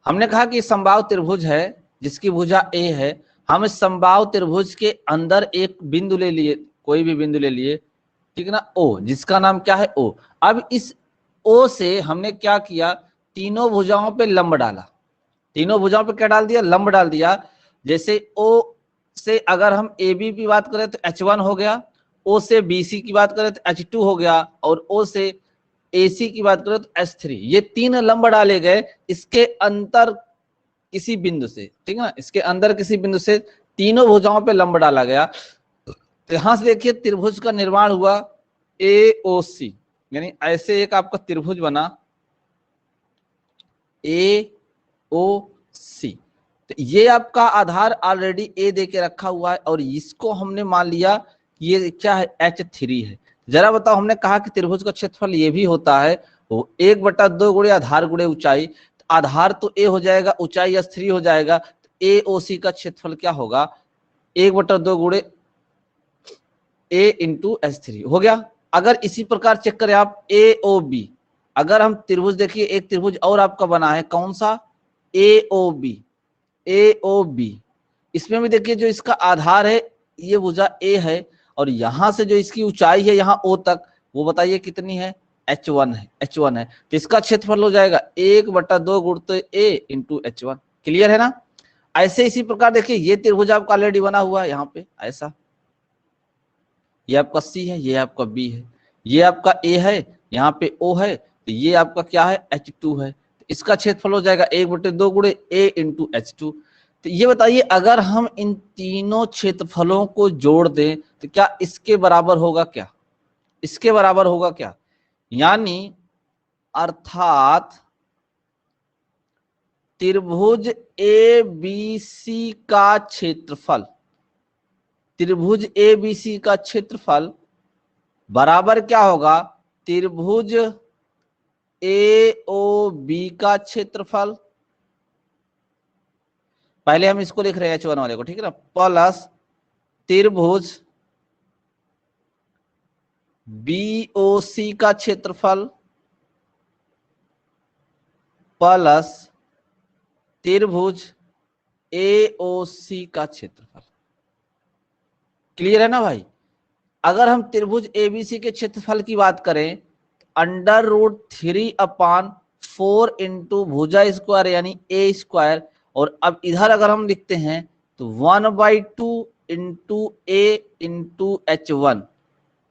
A: हमने कहा कि समबाहु त्रिभुज है जिसकी भुजा A है, हम इस समबाहु त्रिभुज के अंदर एक बिंदु ले लिए, कोई भी बिंदु ले लिए, ठीक है ना, O, जिसका नाम क्या है? O। अब इस O से हमने क्या किया? तीनों भुजाओं पे लंब डाला, तीनों भुजाओं पे क्या डाल दिया? लंब डाल दिया। जैसे O से अगर हम AB की बात करें तो H1 हो गया, O से BC की बात करें तो H2 हो गया, और O से AC की बात करें तो H3। ये तीन लंब डाले गए इसके अंतर किसी बिंदु से, ठीक है ना, इसके अंदर किसी बिंदु से तीनों भुजाओं पे लंब डाला गया। तो यहां से देखिए त्रिभुज का निर्माण हुआ AOC, यानी ऐसे एक आपका त्रिभुज बना AOC। तो ये आपका आधार ऑलरेडी A दे के रखा हुआ है और इसको हमने मान लिया ये क्या है? H3 है। जरा बताओ, हमने कहा कि त्रिभुज का क्षेत्रफल ये भी होता है वो 1/2 गुणे आधार गुणे ऊंचाई। आधार तो A हो जाएगा, ऊंचाई H3 हो जाएगा, तो AOC का क्षेत्रफल क्या होगा? 1/2 गुणे A इंटू H3 हो गया। अगर इसी प्रकार चेक करें आप AOB, अगर हम त्रिभुज देखिए, एक त्रिभुज और आपका बना है, कौन सा? AOB, AOB। इसमें भी देखिए जो इसका आधार है ये भुजा A है और यहां से जो इसकी ऊंचाई है यहाँ O तक, वो बताइए कितनी है? H1 है, H1 है, तो इसका क्षेत्रफल हो जाएगा 1/2 गुणित A इंटू H1। क्लियर है ना? ऐसे इसी प्रकार देखिए ये त्रिभुज आपका ऑलरेडी बना हुआ है यहाँ पे ऐसा, ये आपका C है, ये आपका B है, ये आपका A है, यहाँ पे O है, तो ये आपका क्या है H2 है, तो इसका क्षेत्रफल हो जाएगा 1/2 गुणे A इंटू H2। तो ये बताइए अगर हम इन तीनों क्षेत्रफलों को जोड़ दें तो क्या इसके बराबर होगा क्या? इसके बराबर होगा क्या? यानी अर्थात त्रिभुज ABC का क्षेत्रफल, त्रिभुज ABC का क्षेत्रफल बराबर क्या होगा? त्रिभुज AOB का क्षेत्रफल, पहले हम इसको लिख रहे हैं H1 वाले को, ठीक है ना, प्लस त्रिभुज BOC का क्षेत्रफल प्लस त्रिभुज AOC का क्षेत्रफल। क्लियर है ना भाई? अगर हम त्रिभुज ABC के क्षेत्रफल की बात करें, √3/4 इंटू भुजा स्क्वायर यानी A स्क्वायर, और अब इधर अगर हम लिखते हैं तो 1/2 into A into H1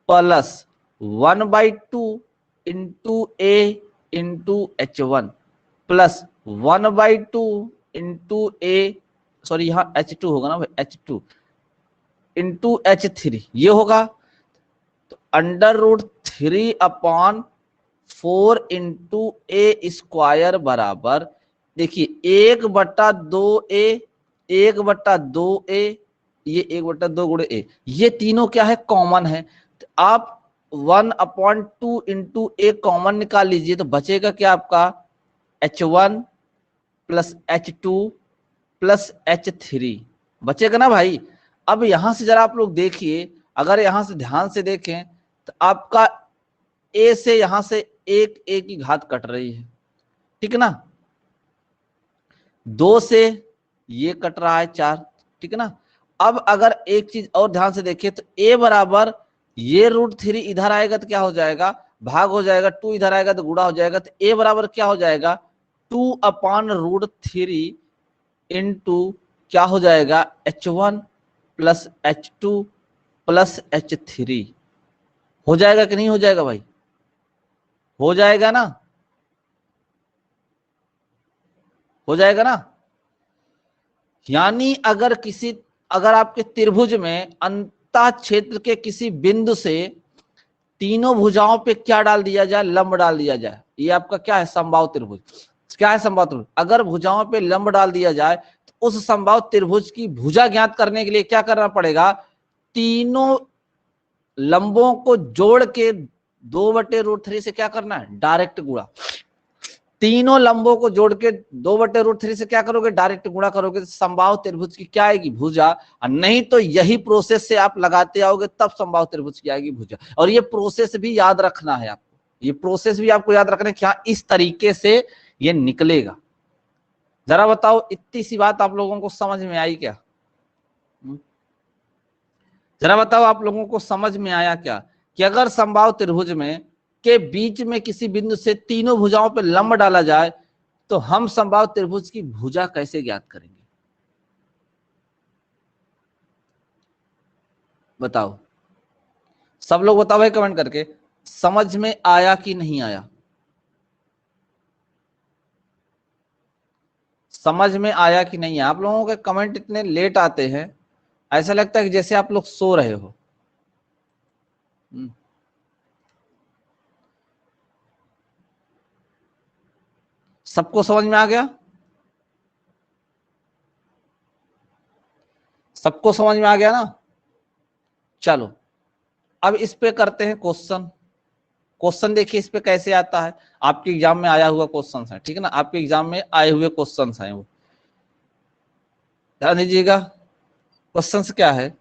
A: plus 1/2 into A into H1 plus 1/2 into A, sorry यहाँ H2 होगा ना भाई, H2 इंटू H3 ये होगा। तो √3/4 इंटू A स्क्वायर बराबर, देखिए 1/2A, 1/2A, ये 1/2 गुणे A, ये तीनों क्या है कॉमन है, तो आप 1/2 इंटू A कॉमन निकाल लीजिए तो बचेगा क्या आपका H1 plus H2 plus H3 बचेगा ना भाई। अब यहां से जरा आप लोग देखिए, अगर यहां से ध्यान से देखें तो आपका A से यहां से एक A की घात कट रही है, ठीक है ना, 2 से ये कट रहा है 4, ठीक है ना। अब अगर एक चीज और ध्यान से देखिए तो A बराबर ये √3 इधर आएगा तो क्या हो जाएगा भाग हो जाएगा, 2 इधर आएगा तो गुणा हो जाएगा, तो A बराबर क्या हो जाएगा 2/√3 इंटू क्या हो जाएगा H1 plus H2 plus H3। हो जाएगा कि नहीं हो जाएगा भाई? हो जाएगा ना, हो जाएगा ना। यानी अगर आपके त्रिभुज में अंतः क्षेत्र के किसी बिंदु से तीनों भुजाओं पे क्या डाल दिया जाए, लंब डाल दिया जाए, ये आपका क्या है समबाहु त्रिभुज। क्या है समबाहु त्रिभुज? अगर भुजाओं पे लंब डाल दिया जाए तो उस समबाहु त्रिभुज की भुजा ज्ञात करने के लिए क्या करना पड़ेगा, तीनों लंबों को जोड़ के 2/√3 से क्या करना है डायरेक्ट गुणा, तीनों लंबों को जोड़ के 2/√3 से क्या करोगे डायरेक्ट गुणा करोगे, तो समबाहु त्रिभुज की क्या आएगी भुजा, और नहीं तो यही प्रोसेस से आप लगाते आओगे तब समबाहु त्रिभुज की आएगी भुजा। और ये प्रोसेस भी याद रखना है आपको, ये प्रोसेस भी आपको याद रखना है, क्या इस तरीके से ये निकलेगा। जरा बताओ इतनी सी बात आप लोगों को समझ में आई क्या? जरा बताओ आप लोगों को समझ में आया क्या कि अगर समबाहु त्रिभुज में के बीच में किसी बिंदु से तीनों भुजाओं पर लंब डाला जाए तो हम समबाहु त्रिभुज की भुजा कैसे ज्ञात करेंगे? बताओ, सब लोग बताओ भाई कमेंट करके, समझ में आया कि नहीं आया? समझ में आया कि नहीं? आप लोगों के कमेंट इतने लेट आते हैं, ऐसा लगता है कि जैसे आप लोग सो रहे हो। सबको समझ में आ गया? सबको समझ में आ गया ना? चलो अब इस पे करते हैं क्वेश्चन। क्वेश्चन देखिए इस पे कैसे आता है, आपके एग्जाम में आया हुआ क्वेश्चन है, ठीक है ना, आपके एग्जाम में आए हुए क्वेश्चन हैं वो, ध्यान दीजिएगा। क्वेश्चन क्या है,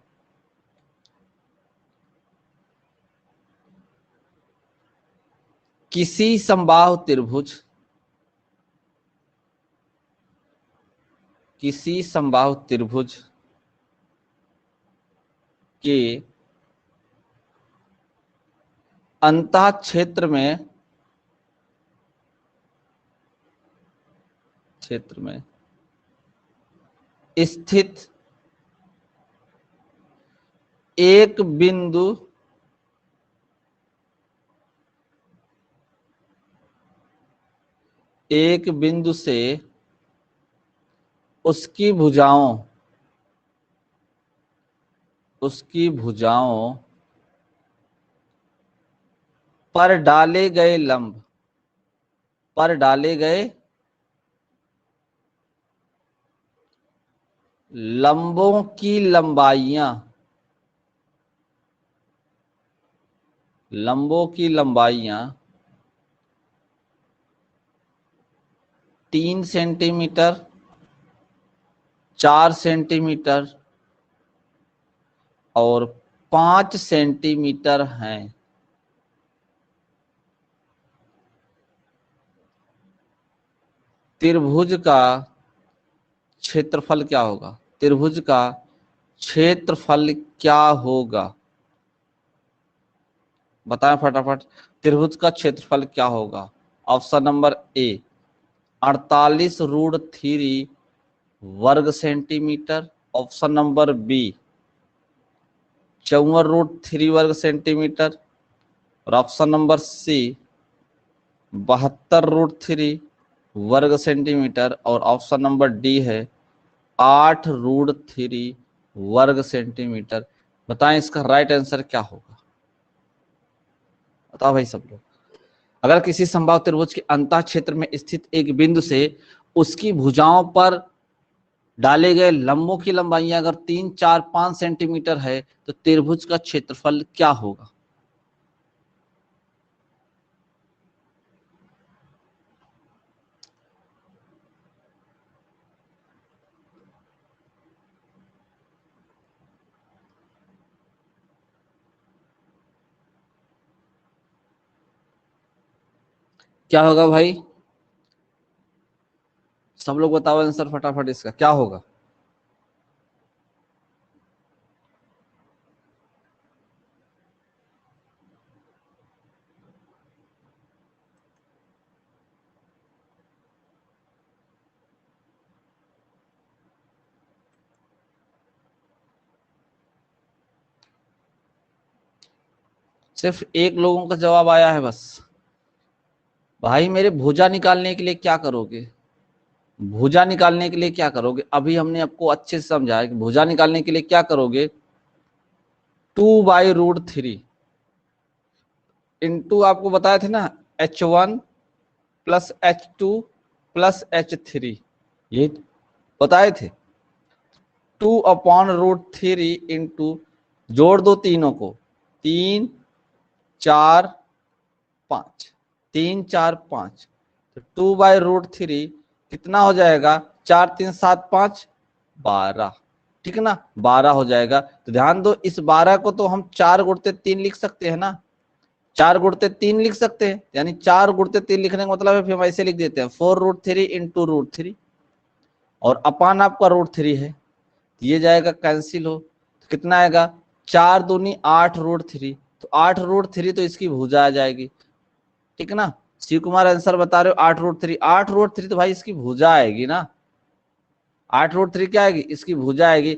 A: किसी समबाहु त्रिभुज, किसी समबाहु त्रिभुज के अंतः क्षेत्र में क्षेत्र में स्थित एक बिंदु से उसकी भुजाओं पर डाले गए लंबों की लंबाइयां 3 सेंटीमीटर, 4 सेंटीमीटर और 5 सेंटीमीटर हैं। त्रिभुज का क्षेत्रफल क्या होगा? त्रिभुज का क्षेत्रफल क्या होगा? बताएं फटाफट, त्रिभुज का क्षेत्रफल क्या होगा? ऑप्शन नंबर ए 48√3 वर्ग सेंटीमीटर, ऑप्शन नंबर बी 54√3 वर्ग सेंटीमीटर और ऑप्शन नंबर सी 72√3 वर्ग सेंटीमीटर और ऑप्शन नंबर डी है 8√3 वर्ग सेंटीमीटर। बताएं इसका राइट आंसर क्या होगा? बताओ भाई सब लोग। अगर किसी संभाव त्रिभुज के अंतः क्षेत्र में स्थित एक बिंदु से उसकी भुजाओं पर डाले गए लंबों की लंबाइयां अगर 3, 4, 5 सेंटीमीटर है तो त्रिभुज का क्षेत्रफल क्या होगा? क्या होगा भाई? सब लोग बताओ आंसर फटाफट, इसका क्या होगा? सिर्फ एक लोगों का जवाब आया है बस। भाई मेरे भुजा निकालने के लिए क्या करोगे? भुजा निकालने के लिए क्या करोगे? अभी हमने आपको अच्छे से समझाया कि भुजा निकालने के लिए क्या करोगे। 2/√3 इंटू आपको बताए थे ना H1 plus H2 plus H3, ये बताए थे। 2/√3 इंटू जोड़ दो तीनों को, 3, 4, 5, 3, 4, 5 तो 2/√3 कितना हो जाएगा? 4, 3, 7, 5, 12। ठीक है ना, 12 हो जाएगा। तो ध्यान दो, इस 12 को तो हम 4 गुणते 3 लिख सकते हैं ना, 4 गुणते 3 लिख सकते हैं, यानी 4 गुणते 3 लिखने का मतलब है फिर हम ऐसे लिख देते हैं 4√3 इंटू √3 और अपान आपका √3 है, ये जाएगा कैंसिल हो तो कितना आएगा? 4 दूनी 8√3, तो 8√3 तो इसकी भुजा आ जाएगी। ठीक है ना, शिव कुमार आंसर बता रहे हो 8√3, 8√3 तो भाई इसकी भुजा आएगी ना, 8√3 क्या आएगी? इसकी भुजा आएगी।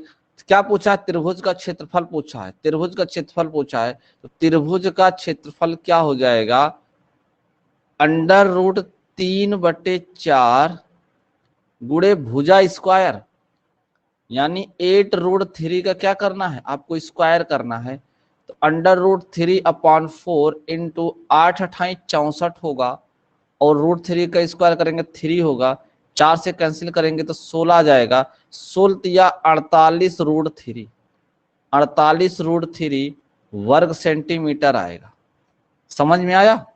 A: क्या पूछा है? त्रिभुज का क्षेत्रफल पूछा है, त्रिभुज का क्षेत्रफल पूछा है, तो त्रिभुज का क्षेत्रफल क्या हो जाएगा? √3/4 गुणे भुजा स्क्वायर, यानी 8√3 का क्या करना है आपको? स्क्वायर करना है। तो √3/4 इंटू 8 अठाई 64 होगा और √3 का स्क्वायर करेंगे 3 होगा, 4 से कैंसिल करेंगे तो 16 आ जाएगा। 16 या 48√3, 48√3 वर्ग सेंटीमीटर आएगा। समझ में आया?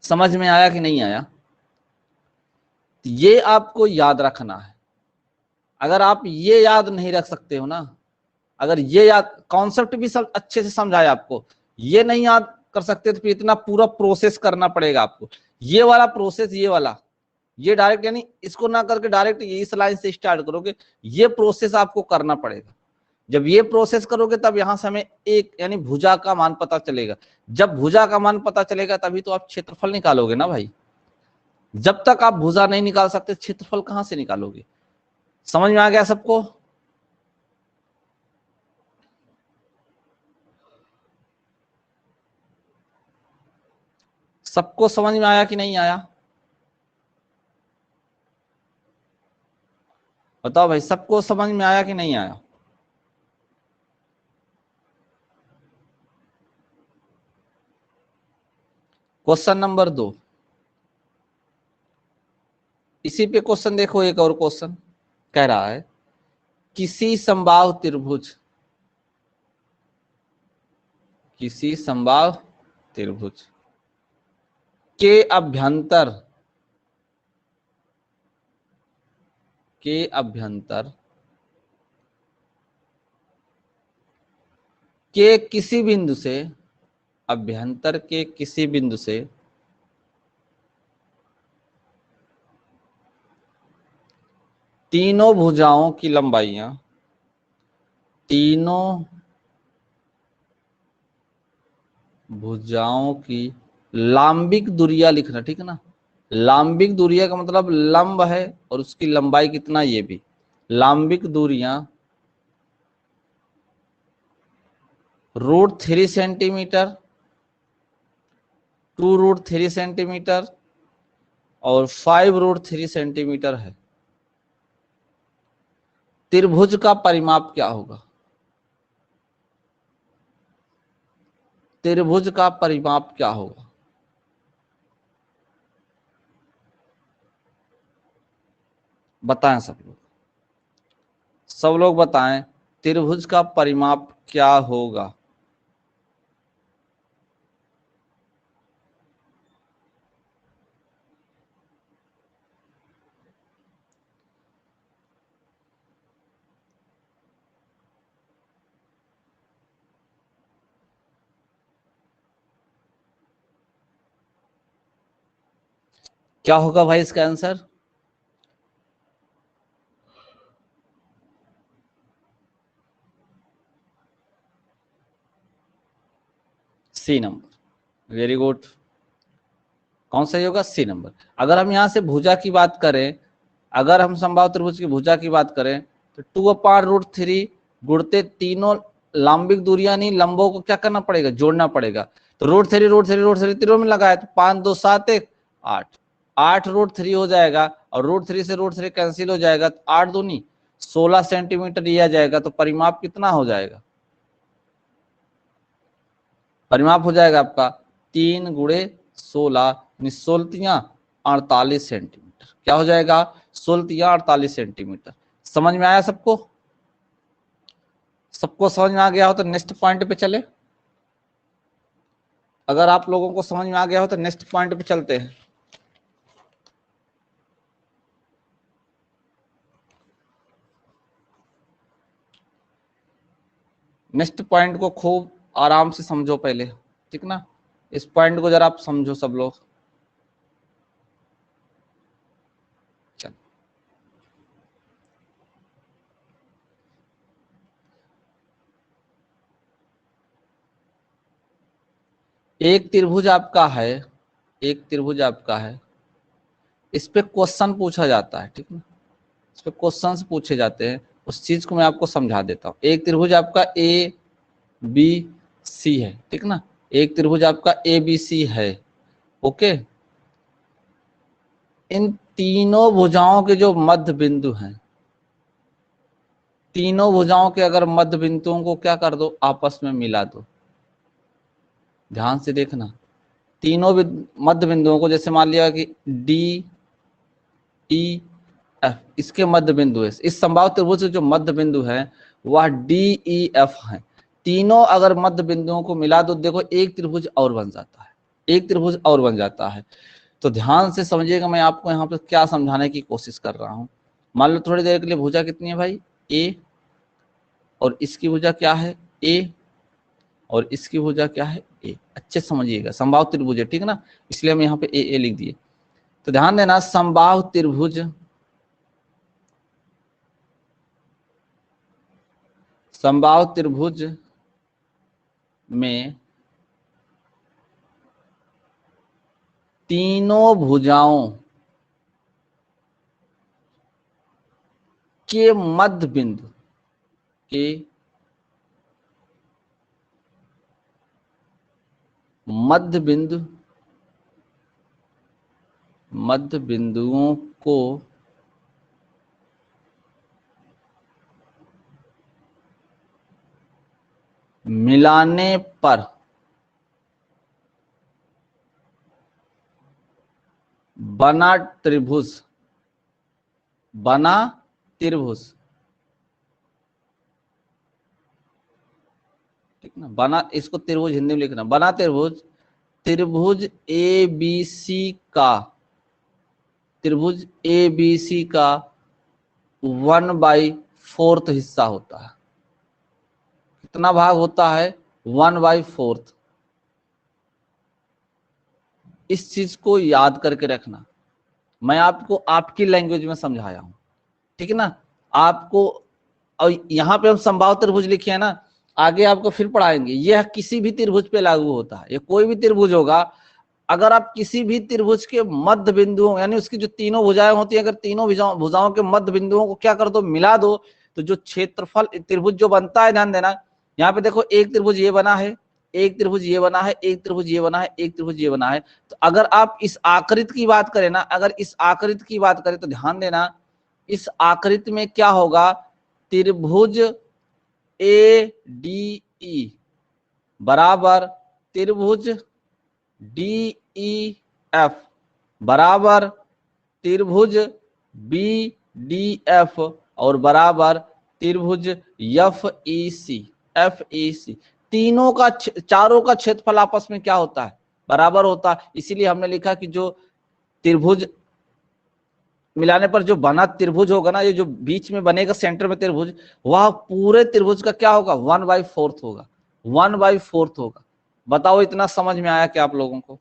A: समझ में आया कि नहीं आया? ये आपको याद रखना है। अगर आप ये याद नहीं रख सकते हो ना, अगर ये याद, कॉन्सेप्ट भी सब अच्छे से समझाया आपको, ये नहीं याद कर सकते तो फिर इतना पूरा प्रोसेस करना पड़ेगा आपको। ये वाला प्रोसेस, ये वाला, ये डायरेक्ट यानी इसको ना करके डायरेक्ट इस लाइन से स्टार्ट करोगे, ये प्रोसेस आपको करना पड़ेगा। जब ये प्रोसेस करोगे तब यहां से हमें एक यानी भुजा का मान पता चलेगा। जब भुजा का मान पता चलेगा तभी तो आप क्षेत्रफल निकालोगे ना भाई। जब तक आप भुजा नहीं निकाल सकते क्षेत्रफल कहां से निकालोगे? समझ में आ गया सबको? सबको समझ में आया कि नहीं आया? बताओ भाई, सबको समझ में आया कि नहीं आया? क्वेश्चन नंबर 2, इसी पे क्वेश्चन देखो, एक और क्वेश्चन कह रहा है किसी समबाहु त्रिभुज, किसी समबाहु त्रिभुज के अभ्यंतर, के अभ्यंतर के किसी बिंदु से, अभ्यंतर के किसी बिंदु से तीनों भुजाओं की लंबाइयां, तीनों भुजाओं की लांबिक दूरियां लिखना, ठीक है ना? लांबिक दूरियां का मतलब लंब है और उसकी लंबाई कितना, ये भी लांबिक दूरियां √3 सेंटीमीटर, 2√3 सेंटीमीटर और 5√3 सेंटीमीटर है। त्रिभुज का परिमाप क्या होगा? त्रिभुज का परिमाप क्या होगा? बताएं सब लोग, सब लोग बताएं, त्रिभुज का परिमाप क्या होगा? क्या होगा भाई इसका answer? C number, very good. कौन सा होगा? C number. अगर हम यहां से भुजा की बात करें, अगर हम समबाहु त्रिभुज की भुजा की बात करें तो 2/√3 गुणते तीनों लांबिक दूरियां, नहीं लंबों को क्या करना पड़ेगा? जोड़ना पड़ेगा। तो √3 तीनों में लगाए तो 5 2 7 1 8, 8√3 हो जाएगा और √3 से √3 कैंसिल हो जाएगा तो 8 दूनी 16 सेंटीमीटर लिया जाएगा। तो परिमाप कितना हो जाएगा? परिमाप हो जाएगा आपका 3 × 16, 48 सेंटीमीटर। क्या हो जाएगा? 48 सेंटीमीटर। समझ में आया सबको? सबको समझ में आ गया हो तो नेक्स्ट पॉइंट पे चले। अगर आप लोगों को समझ में आ गया हो तो नेक्स्ट पॉइंट पे चलते हैं। नेक्स्ट पॉइंट को खूब आराम से समझो पहले, ठीक ना? इस पॉइंट को जरा आप समझो सब लोग। चल, एक त्रिभुज आपका है, एक त्रिभुज आपका है, इस पे क्वेश्चन पूछा जाता है, ठीक ना? इस पे क्वेश्चन पूछे जाते हैं, उस चीज को मैं आपको समझा देता हूँ। एक त्रिभुज आपका ए बी सी है, ठीक ना? एक त्रिभुज आपका ए बी सी है, ओके। इन तीनों भुजाओं के जो मध्य बिंदु हैं, तीनों भुजाओं के अगर मध्य बिंदुओं को क्या कर दो? आपस में मिला दो। ध्यान से देखना, तीनों मध्य बिंदुओं को, जैसे मान लिया कि डी ई एफ, इसके मध्य बिंदु है, इस समबाहु त्रिभुज के जो मध्य बिंदु है वह डी ई एफ है। तीनों अगर मध्य बिंदुओं को मिला दो, देखो एक त्रिभुज और बन जाता है, एक त्रिभुज और बन जाता है। तो ध्यान से समझिएगा, मैं आपको यहाँ पे क्या समझाने की कोशिश कर रहा हूँ। मान लो थोड़ी देर के लिए भुजा कितनी है भाई? ए, और इसकी भुजा क्या है? ए, और इसकी भुजा क्या है? ए। अच्छे समझिएगा, समबाहु त्रिभुज है, ठीक है ना? इसलिए हम यहाँ पे ए लिख दिए। तो ध्यान देना, समबाहु त्रिभुज, समबाहु त्रिभुज में तीनों भुजाओं, के मध्य बिंदु के मध्य बिंदुओं को मिलाने पर बना त्रिभुज ठीक ना। बना, इसको त्रिभुज हिंदी में लिखना, बना त्रिभुज ए बी सी का, त्रिभुज ए बी सी का 1/4 हिस्सा होता है। कितना भाग होता है? 1/4। इस चीज को याद करके रखना। मैं आपको आपकी लैंग्वेज में समझाया हूं, ठीक है ना। आपको, और यहां पे हम समबाहु त्रिभुज लिखे हैं ना, आगे आपको फिर पढ़ाएंगे। यह किसी भी त्रिभुज पे लागू होता है। ये कोई भी त्रिभुज होगा, अगर आप किसी भी त्रिभुज के मध्य बिंदुओं, यानी उसकी जो तीनों भुजाएं होती है, अगर तीनों भुजाओं के मध्य बिंदुओं को क्या कर दो, मिला दो, तो जो क्षेत्रफल त्रिभुज जो बनता है, ध्यान देना, यहाँ पे देखो एक त्रिभुज ये बना है, एक त्रिभुज ये बना है, एक त्रिभुज ये बना है, एक त्रिभुज ये बना है। तो अगर आप इस आकृति की बात करें ना, अगर इस आकृति की बात करें तो ध्यान देना, इस आकृति में क्या होगा, त्रिभुज ए डी ई बराबर त्रिभुज डी ई एफ बराबर त्रिभुज बी डी एफ और बराबर त्रिभुज एफ ई सी। तीनों का, चारों का क्षेत्रफल आपस में क्या होता है, बराबर होता है। इसीलिए हमने लिखा कि जो त्रिभुज मिलाने पर जो बना त्रिभुज होगा ना, ये जो बीच में बनेगा सेंटर में त्रिभुज, वह पूरे त्रिभुज का क्या होगा, 1/4 होगा, 1/4 होगा। बताओ इतना समझ में आया क्या आप लोगों को?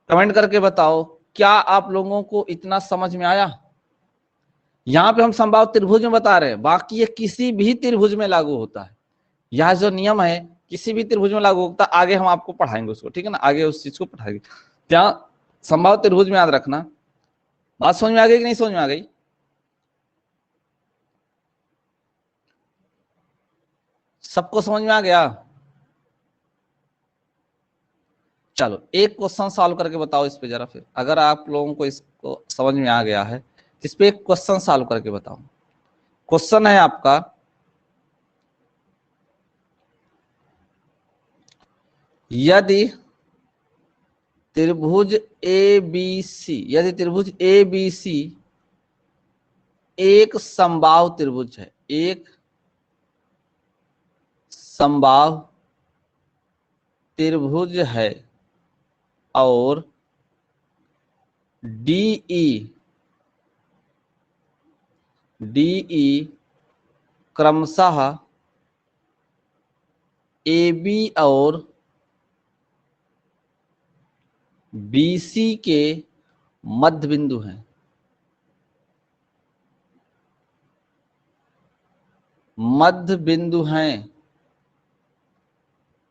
A: कमेंट करके बताओ, क्या आप लोगों को इतना समझ में आया? यहां पे हम समबाहु त्रिभुज में बता रहे हैं, बाकी ये किसी भी त्रिभुज में लागू होता है। यह जो नियम है किसी भी त्रिभुज में लागू होता है। आगे हम आपको पढ़ाएंगे उसको, ठीक है ना, आगे उस चीज को पढ़ाएंगे। क्या समबाहु त्रिभुज में याद रखना। बात समझ में आ गई कि नहीं समझ में आ गई? सबको समझ में आ गया? चलो एक क्वेश्चन सॉल्व करके बताओ इस पे जरा। फिर अगर आप लोगों को इसको समझ में आ गया है, इस पे एक क्वेश्चन सॉल्व करके बताओ। क्वेश्चन है आपका, यदि त्रिभुज ए बी सी, यदि त्रिभुज ए बी सी एक समबाहु त्रिभुज है, एक समबाहु त्रिभुज है और डीई क्रमशः ए बी और बीसी के मध्य बिंदु हैं, मध्य बिंदु हैं,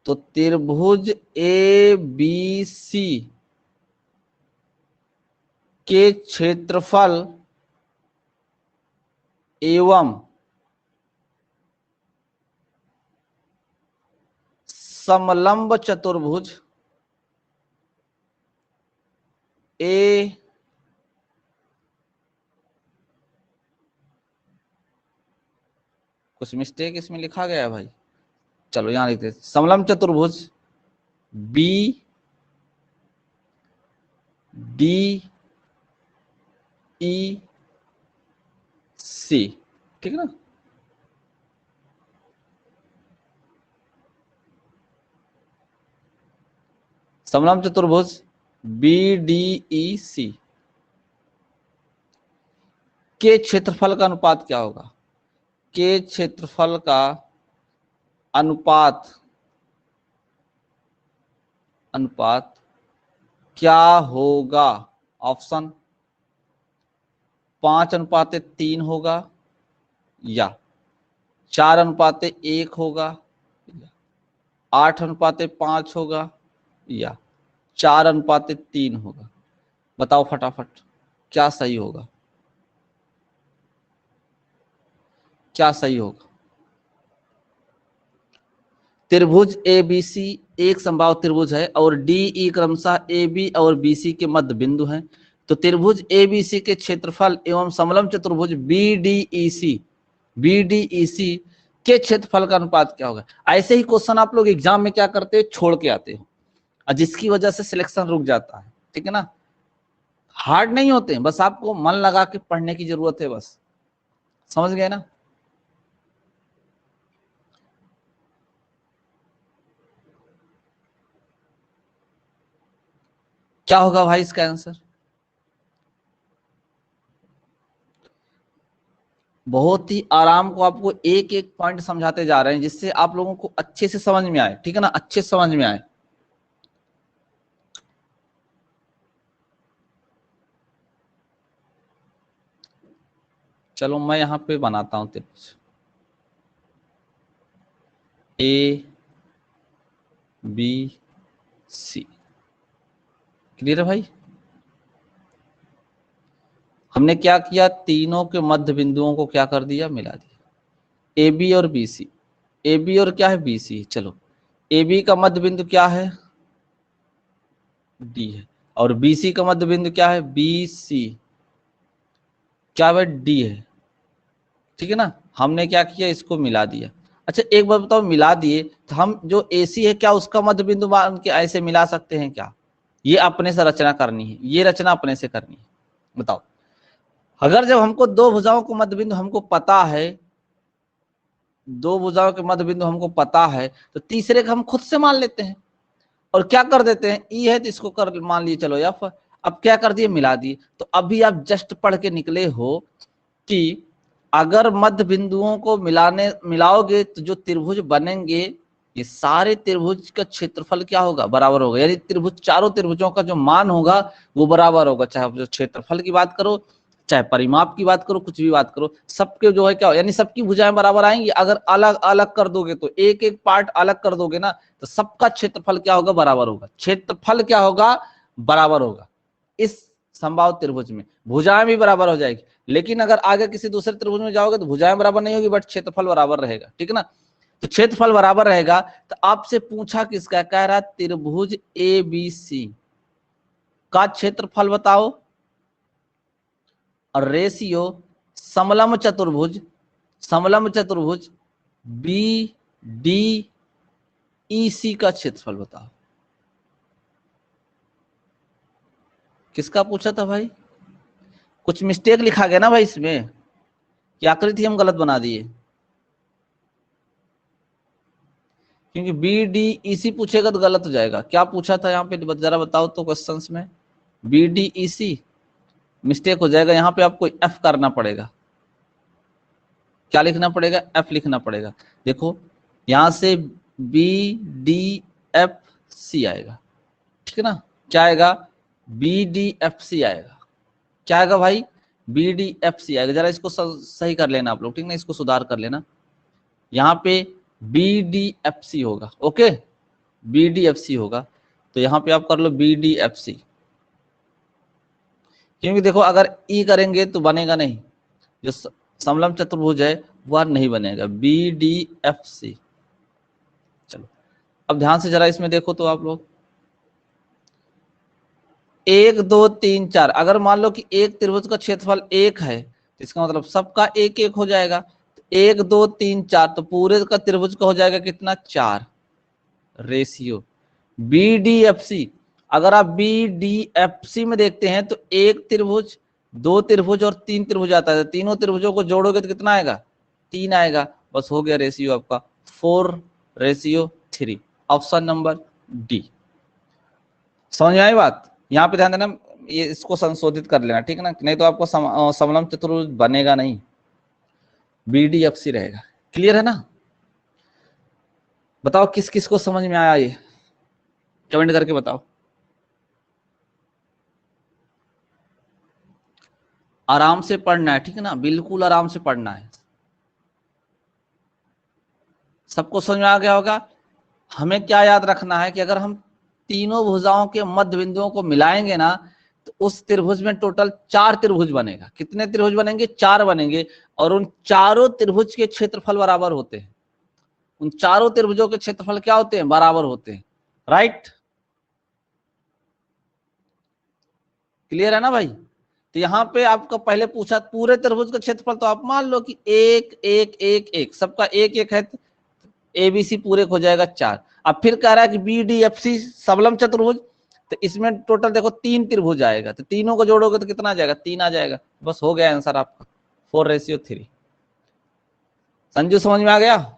A: तो त्रिभुज ए बी सी के क्षेत्रफल एवं समलंब चतुर्भुज ए कुछ मिस्टेक इसमें लिखा गया है भाई, चलो यहां लिखते, समलंब चतुर्भुज बी डी ई सी, ठीक है ना। समलंब चतुर्भुज बी डी ई सी के क्षेत्रफल का अनुपात क्या होगा, के क्षेत्रफल का अनुपात क्या होगा? ऑप्शन 5:3 होगा, या 4:1 होगा, 8:5 होगा, या 4:3 होगा। बताओ फटाफट क्या सही होगा। क्या सही होगा? त्रिभुज एबीसी एक समबाहु त्रिभुज है और डीई क्रमशः एबी और बीसी के मध्य बिंदु हैं। तो त्रिभुज एबीसी के क्षेत्रफल एवं समलंब चतुर्भुज बीडीईसी के क्षेत्रफल का अनुपात क्या होगा? ऐसे ही क्वेश्चन आप लोग एग्जाम में क्या करते हैं, छोड़ के आते हो, और जिसकी वजह से सिलेक्शन रुक जाता है। ठीक है ना, हार्ड नहीं होते हैं, बस आपको मन लगा के पढ़ने की जरूरत है, बस समझ गए ना। क्या होगा भाई इसका आंसर? बहुत ही आराम को आपको एक एक पॉइंट समझाते जा रहे हैं जिससे आप लोगों को अच्छे से समझ में आए। ठीक है ना, अच्छे से समझ में आए। चलो मैं यहां पे बनाता हूं त्रिभुज ए बी सी। क्लियर है भाई? हमने क्या किया, तीनों के मध्य बिंदुओं को क्या कर दिया, मिला दिया। ए बी और बी सी, ए बी और क्या है, बी सी। चलो ए बी का मध्य बिंदु क्या है, डी है, और बी सी का मध्य बिंदु क्या है, बी सी क्या है, डी है। ठीक है ना, हमने क्या किया, इसको मिला दिया। अच्छा एक बार बताओ, मिला दिए तो हम जो ए सी है क्या उसका मध्य बिंदु मान के ऐसे मिला सकते हैं क्या? ये अपने से रचना करनी है, ये रचना अपने से करनी है। बताओ, अगर जब हमको दो भुजाओं को मध्य बिंदु हमको पता है, दो भुजाओं के मध्य बिंदु हमको पता है, तो तीसरे का हम खुद से मान लेते हैं और क्या कर देते हैं, ई है तो इसको कर मान लिए चलो एफ। अब क्या कर दिए, मिला दिए। तो अभी आप जस्ट पढ़ के निकले हो कि अगर मध्य बिंदुओं को मिलाओगे तो जो त्रिभुज बनेंगे, ये सारे त्रिभुज का क्षेत्रफल क्या होगा, बराबर होगा। यानी त्रिभुज, चारों त्रिभुजों का जो मान होगा वो बराबर होगा, चाहे आप जो क्षेत्रफल की बात करो, चाहे परिमाप की बात करो, कुछ भी बात करो, सबके जो है क्या, यानी सबकी भुजाएं बराबर आएंगी। अगर अलग अलग कर दोगे तो एक एक पार्ट अलग कर दोगे ना, तो सबका क्षेत्रफल क्या होगा, बराबर होगा। क्षेत्रफल क्या होगा, बराबर होगा। इस समबाहु त्रिभुज में भुजाएं भी बराबर हो जाएगी, लेकिन अगर आगे किसी दूसरे त्रिभुज में जाओगे तो भुजाएं बराबर नहीं होगी, बट क्षेत्रफल बराबर रहेगा। ठीक है ना, तो क्षेत्रफल बराबर रहेगा। तो आपसे पूछा किसका, कह रहा त्रिभुज ए बी सी का क्षेत्रफल बताओ, और रेशियो समलंब चतुर्भुज, समलंब चतुर्भुज बी डी ई सी का क्षेत्रफल बताओ। किसका पूछा था भाई? कुछ मिस्टेक लिखा गया ना भाई इसमें, कि आकृति हम गलत बना दिए? क्योंकि बी डी ई सी पूछेगा तो गलत हो जाएगा। क्या पूछा था यहाँ पे जरा बताओ तो क्वेश्चंस में, बी डी ई सी मिस्टेक हो जाएगा, यहाँ पे आपको एफ करना पड़ेगा। क्या लिखना पड़ेगा, एफ लिखना पड़ेगा। देखो यहां से बी डी एफ सी आएगा। ठीक है ना, क्या आएगा, बी डी एफ सी आएगा। क्या आएगा भाई, बी डी एफ सी आएगा। जरा इसको सही कर लेना आप लोग, ठीक ना, इसको सुधार कर लेना। यहाँ पे बी डी एफ सी होगा, okay, B D F C होगा। तो यहाँ पे आप कर लो बी डी एफ सी, क्योंकि देखो अगर ई करेंगे तो बनेगा नहीं, जो समलंब चतुर्भुज है वह नहीं बनेगा। B D F C. चलो अब ध्यान से जरा इसमें देखो तो आप लोग, एक दो तीन चार, अगर मान लो कि एक त्रिभुज का क्षेत्रफल एक है तो इसका मतलब सबका एक एक हो जाएगा। एक दो तीन चार, तो पूरे का त्रिभुज का हो जाएगा कितना, चार। Ratio B D F C, अगर आप बी डी एफ सी में देखते हैं तो एक त्रिभुज, दो त्रिभुज और तीन त्रिभुज आता है। तीनों त्रिभुजों को जोड़ोगे तो कितना आएगा, तीन आएगा। बस हो गया रेशियो आपका 4:3। Option number D. समझ में आई बात? यहाँ पे ध्यान देना, ये इसको संशोधित कर लेना, ठीक है ना, नहीं तो आपको समलंब चतुर्भुज बनेगा नहीं, BDFC रहेगा। क्लियर है ना? बताओ किस किस को समझ में आया, ये कमेंट करके बताओ। आराम से पढ़ना है, ठीक है ना, बिल्कुल आराम से पढ़ना है। सबको समझ में आ गया होगा। हमें क्या याद रखना है कि अगर हम तीनों भुजाओं के मध्य बिंदुओं को मिलाएंगे ना, तो उस त्रिभुज में टोटल 4 त्रिभुज बनेगा। कितने त्रिभुज बनेंगे? 4 बनेंगे, और उन चारों त्रिभुज के क्षेत्रफल बराबर होते हैं। उन चारों त्रिभुजों के क्षेत्रफल क्या होते हैं? बराबर होते हैं। राइट, क्लियर है ना भाई? तो यहाँ पे आपका पहले पूछा पूरे त्रिभुज का क्षेत्रफल, तो आप मान लो कि 1 1 1 1 सबका 1 1 है, तो एबीसी पूरे को हो जाएगा 4। अब फिर कह रहा है कि बी डी एफ सी सबलम चतुर्भुज, तो इसमें टोटल देखो 3 त्रिभुज आएगा, तो तीनों को जोड़ोगे तो कितना आ जाएगा? 3 आ जाएगा। बस हो गया आंसर आपका 4:3। संजू समझ में आ गया?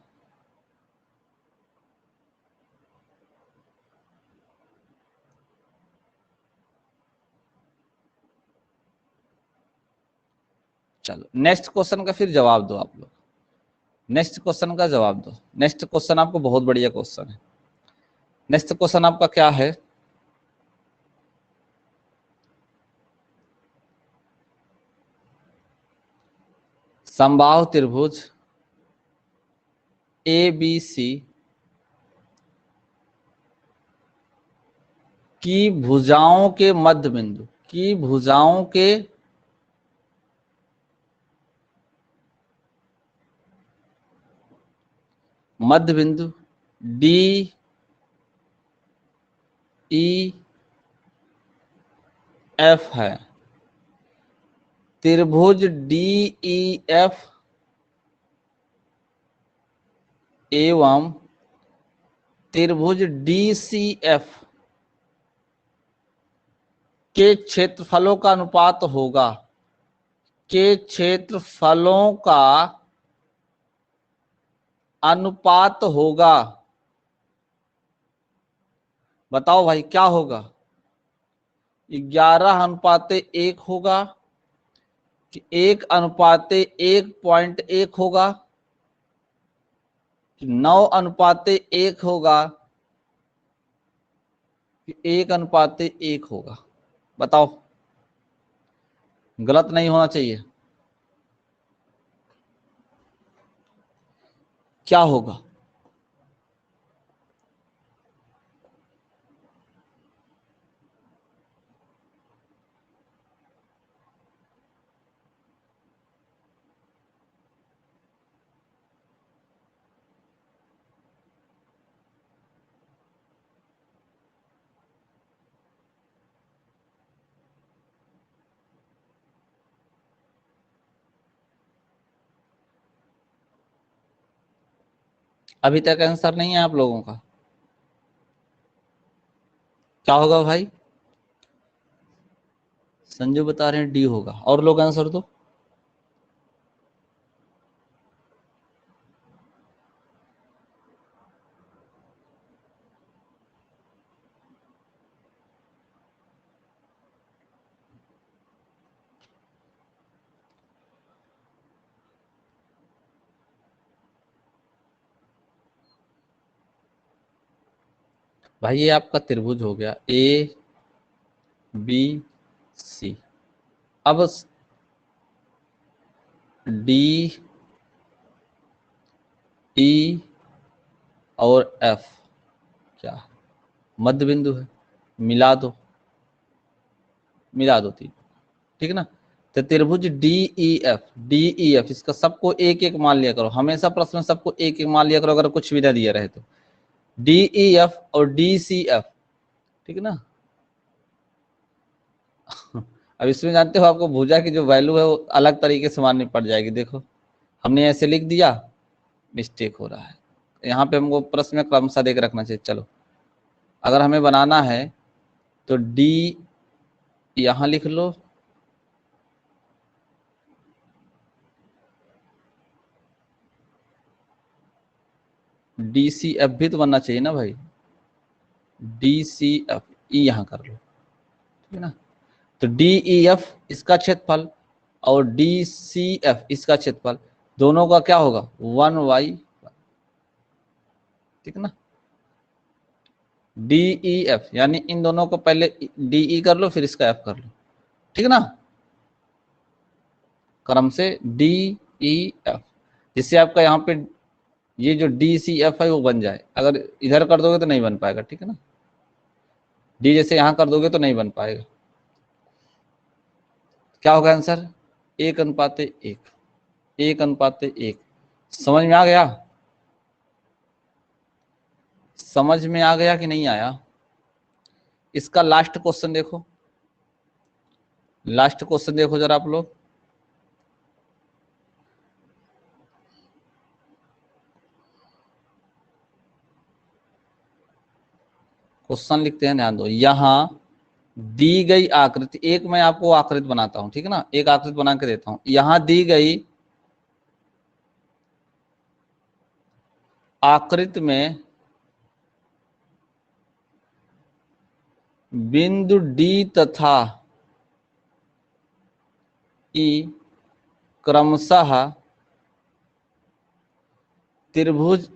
A: चलो नेक्स्ट क्वेश्चन का फिर जवाब दो आप लोग। नेक्स्ट क्वेश्चन का जवाब दो। नेक्स्ट क्वेश्चन आपको बहुत बढ़िया क्वेश्चन है। नेक्स्ट क्वेश्चन आपका क्या है? समबाहु त्रिभुज ए बी सी की भुजाओं के मध्य बिंदु, की भुजाओं के मध्य बिंदु डी ई एफ है। त्रिभुज डी ई एफ एवं त्रिभुज डी सी एफ के क्षेत्रफलों का अनुपात होगा, के क्षेत्रफलों का अनुपात होगा। बताओ भाई क्या होगा? 11:1 होगा कि 1:1.1 होगा कि 9:1 होगा कि 1:1 होगा? बताओ, गलत नहीं होना चाहिए। क्या होगा? अभी तक आंसर नहीं है आप लोगों का? क्या होगा भाई? संजू बता रहे हैं डी होगा, और लोग आंसर दो। भाई ये आपका त्रिभुज हो गया ए बी सी। अब डी ई और एफ क्या मध्य बिंदु है? मिला दो, मिला दो तीन, ठीक है ना? तो त्रिभुज डी ई एफ इसका सबको 1 1 मान लिया करो। हमेशा प्रश्न में सबको 1 1 मान लिया करो, अगर कुछ भी ना दिया रहे तो। डी ई एफ और डी सी एफ, ठीक है ना? अब इसमें जानते हो आपको भुजा की जो वैल्यू है वो अलग तरीके से माननी पड़ जाएगी। देखो हमने ऐसे लिख दिया, मिस्टेक हो रहा है। यहाँ पे हमको प्रश्न में क्रमशः देख रखना चाहिए। चलो अगर हमें बनाना है तो डी यहाँ लिख लो, डी सी एफ भी तो बनना चाहिए ना भाई। डी सी एफ ई यहाँ कर लो, ठीक है ना? तो डी ई एफ इसका क्षेत्रफल और डी सी एफ इसका क्षेत्रफल, दोनों का क्या होगा? 1/, ठीक है ना? डी ई एफ यानी इन दोनों को पहले डी ई कर लो, फिर इसका एफ कर लो, ठीक है ना? क्रम से डी ई एफ, जिससे आपका यहाँ पे ये जो डी सी एफ है वो बन जाए। अगर इधर कर दोगे तो नहीं बन पाएगा, ठीक है ना? डी जैसे यहाँ कर दोगे तो नहीं बन पाएगा। क्या होगा आंसर? 1:1, 1:1। समझ में आ गया? समझ में आ गया कि नहीं आया? इसका लास्ट क्वेश्चन देखो, लास्ट क्वेश्चन देखो जरा आप लोग। क्वेश्चन लिखते हैं, ध्यान दो। यहां दी गई आकृति, एक मैं आपको आकृति बनाता हूं, ठीक है ना, एक आकृति बना के देता हूं। यहां दी गई आकृति में बिंदु डी तथा ई क्रमशः त्रिभुज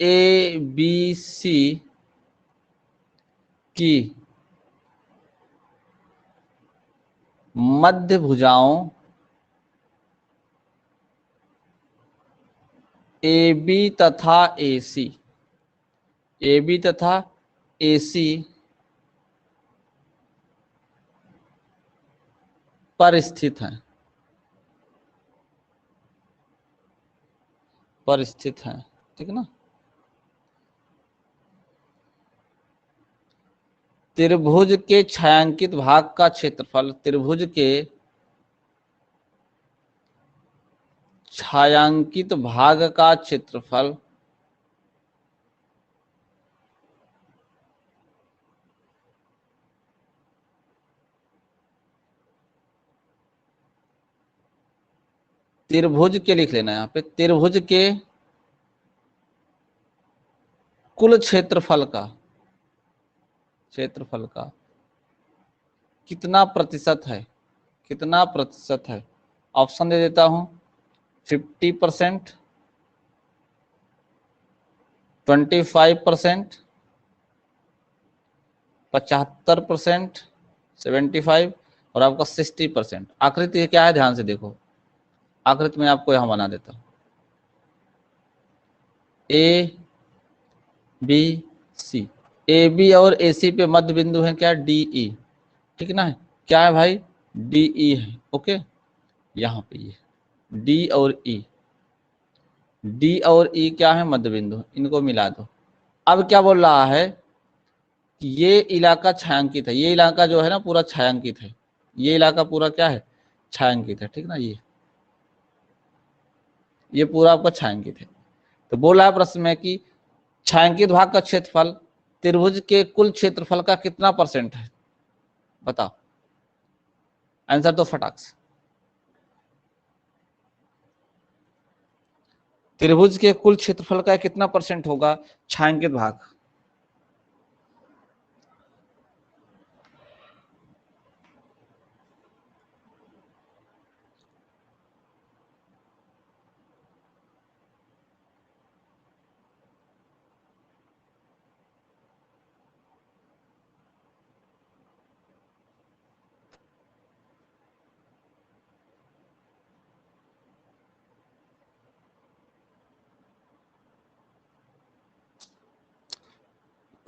A: ए बी सी की मध्य भुजाओं ए बी तथा ए सी, ए बी तथा ए सी पर स्थित है, पर स्थित है, ठीक है ना। त्रिभुज के छायांकित भाग का क्षेत्रफल, त्रिभुज के छायांकित भाग का क्षेत्रफल त्रिभुज के, लिख लेना यहाँ पे, त्रिभुज के कुल क्षेत्रफल का, क्षेत्रफल का कितना प्रतिशत है, कितना प्रतिशत है? ऑप्शन दे देता हूं, 50%, 25%, 75%, 75 और आपका 60%। आकृति क्या है, ध्यान से देखो, आकृति में आपको यहां बना देता हूं। A B C, A B और ए सी पे मध्य बिंदु है क्या? डी ई, ठीक है ना। क्या है भाई? डी ई है, ओके। यहाँ पे ये डी और ई, डी और ई क्या है? मध्य बिंदु, इनको मिला दो। अब क्या बोल रहा है कि ये इलाका छायांकित है, ये इलाका जो है ना पूरा छायांकित है, ये इलाका पूरा क्या है? छायांकित है, ठीक ना। ये पूरा आपका छायांकित है। तो बोल रहा है प्रश्न में कि छायांकित भाग का क्षेत्रफल त्रिभुज के कुल क्षेत्रफल का कितना परसेंट है? बताओ, आंसर तो फटाक से। त्रिभुज के कुल क्षेत्रफल का कितना परसेंट होगा छायांकित भाग?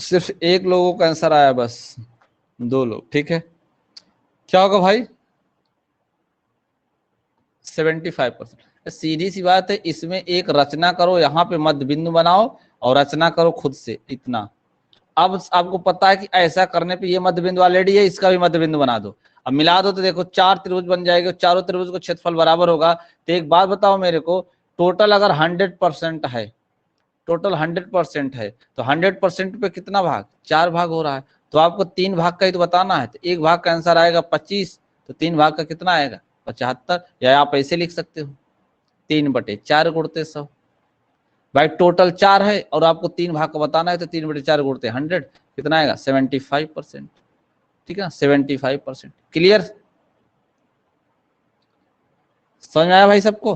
A: सिर्फ एक लोगों का आंसर आया, बस 2 लोग, ठीक है। क्या होगा भाई? 75%। सीधी सी बात है, इसमें एक रचना करो, यहाँ पे मध्य बिंदु बनाओ और रचना करो खुद से, इतना। अब आपको पता है कि ऐसा करने पे ये मध्य बिंदु ऑलरेडी है, इसका भी मध्य बिंदु बना दो। अब मिला दो तो देखो 4 त्रिभुज बन जाएंगे, चारों त्रिभुज को क्षेत्रफल बराबर होगा। तो एक बात बताओ मेरे को, टोटल अगर 100% है, टोटल 100% है, तो 100% पे कितना भाग? 4 भाग हो रहा है। तो आपको 3 भाग का ही तो बताना है। तो एक भाग का आंसर आएगा 25, तो 3 भाग का कितना आएगा? 75। या आप ऐसे लिख सकते हो, 3/4 गुणते 100। भाई टोटल 4 है और आपको 3 भाग का बताना है, तो 3/4 गुणते 100, कितना आएगा? 75%, ठीक है ना, 75%। क्लियर? समझ में आया भाई सबको?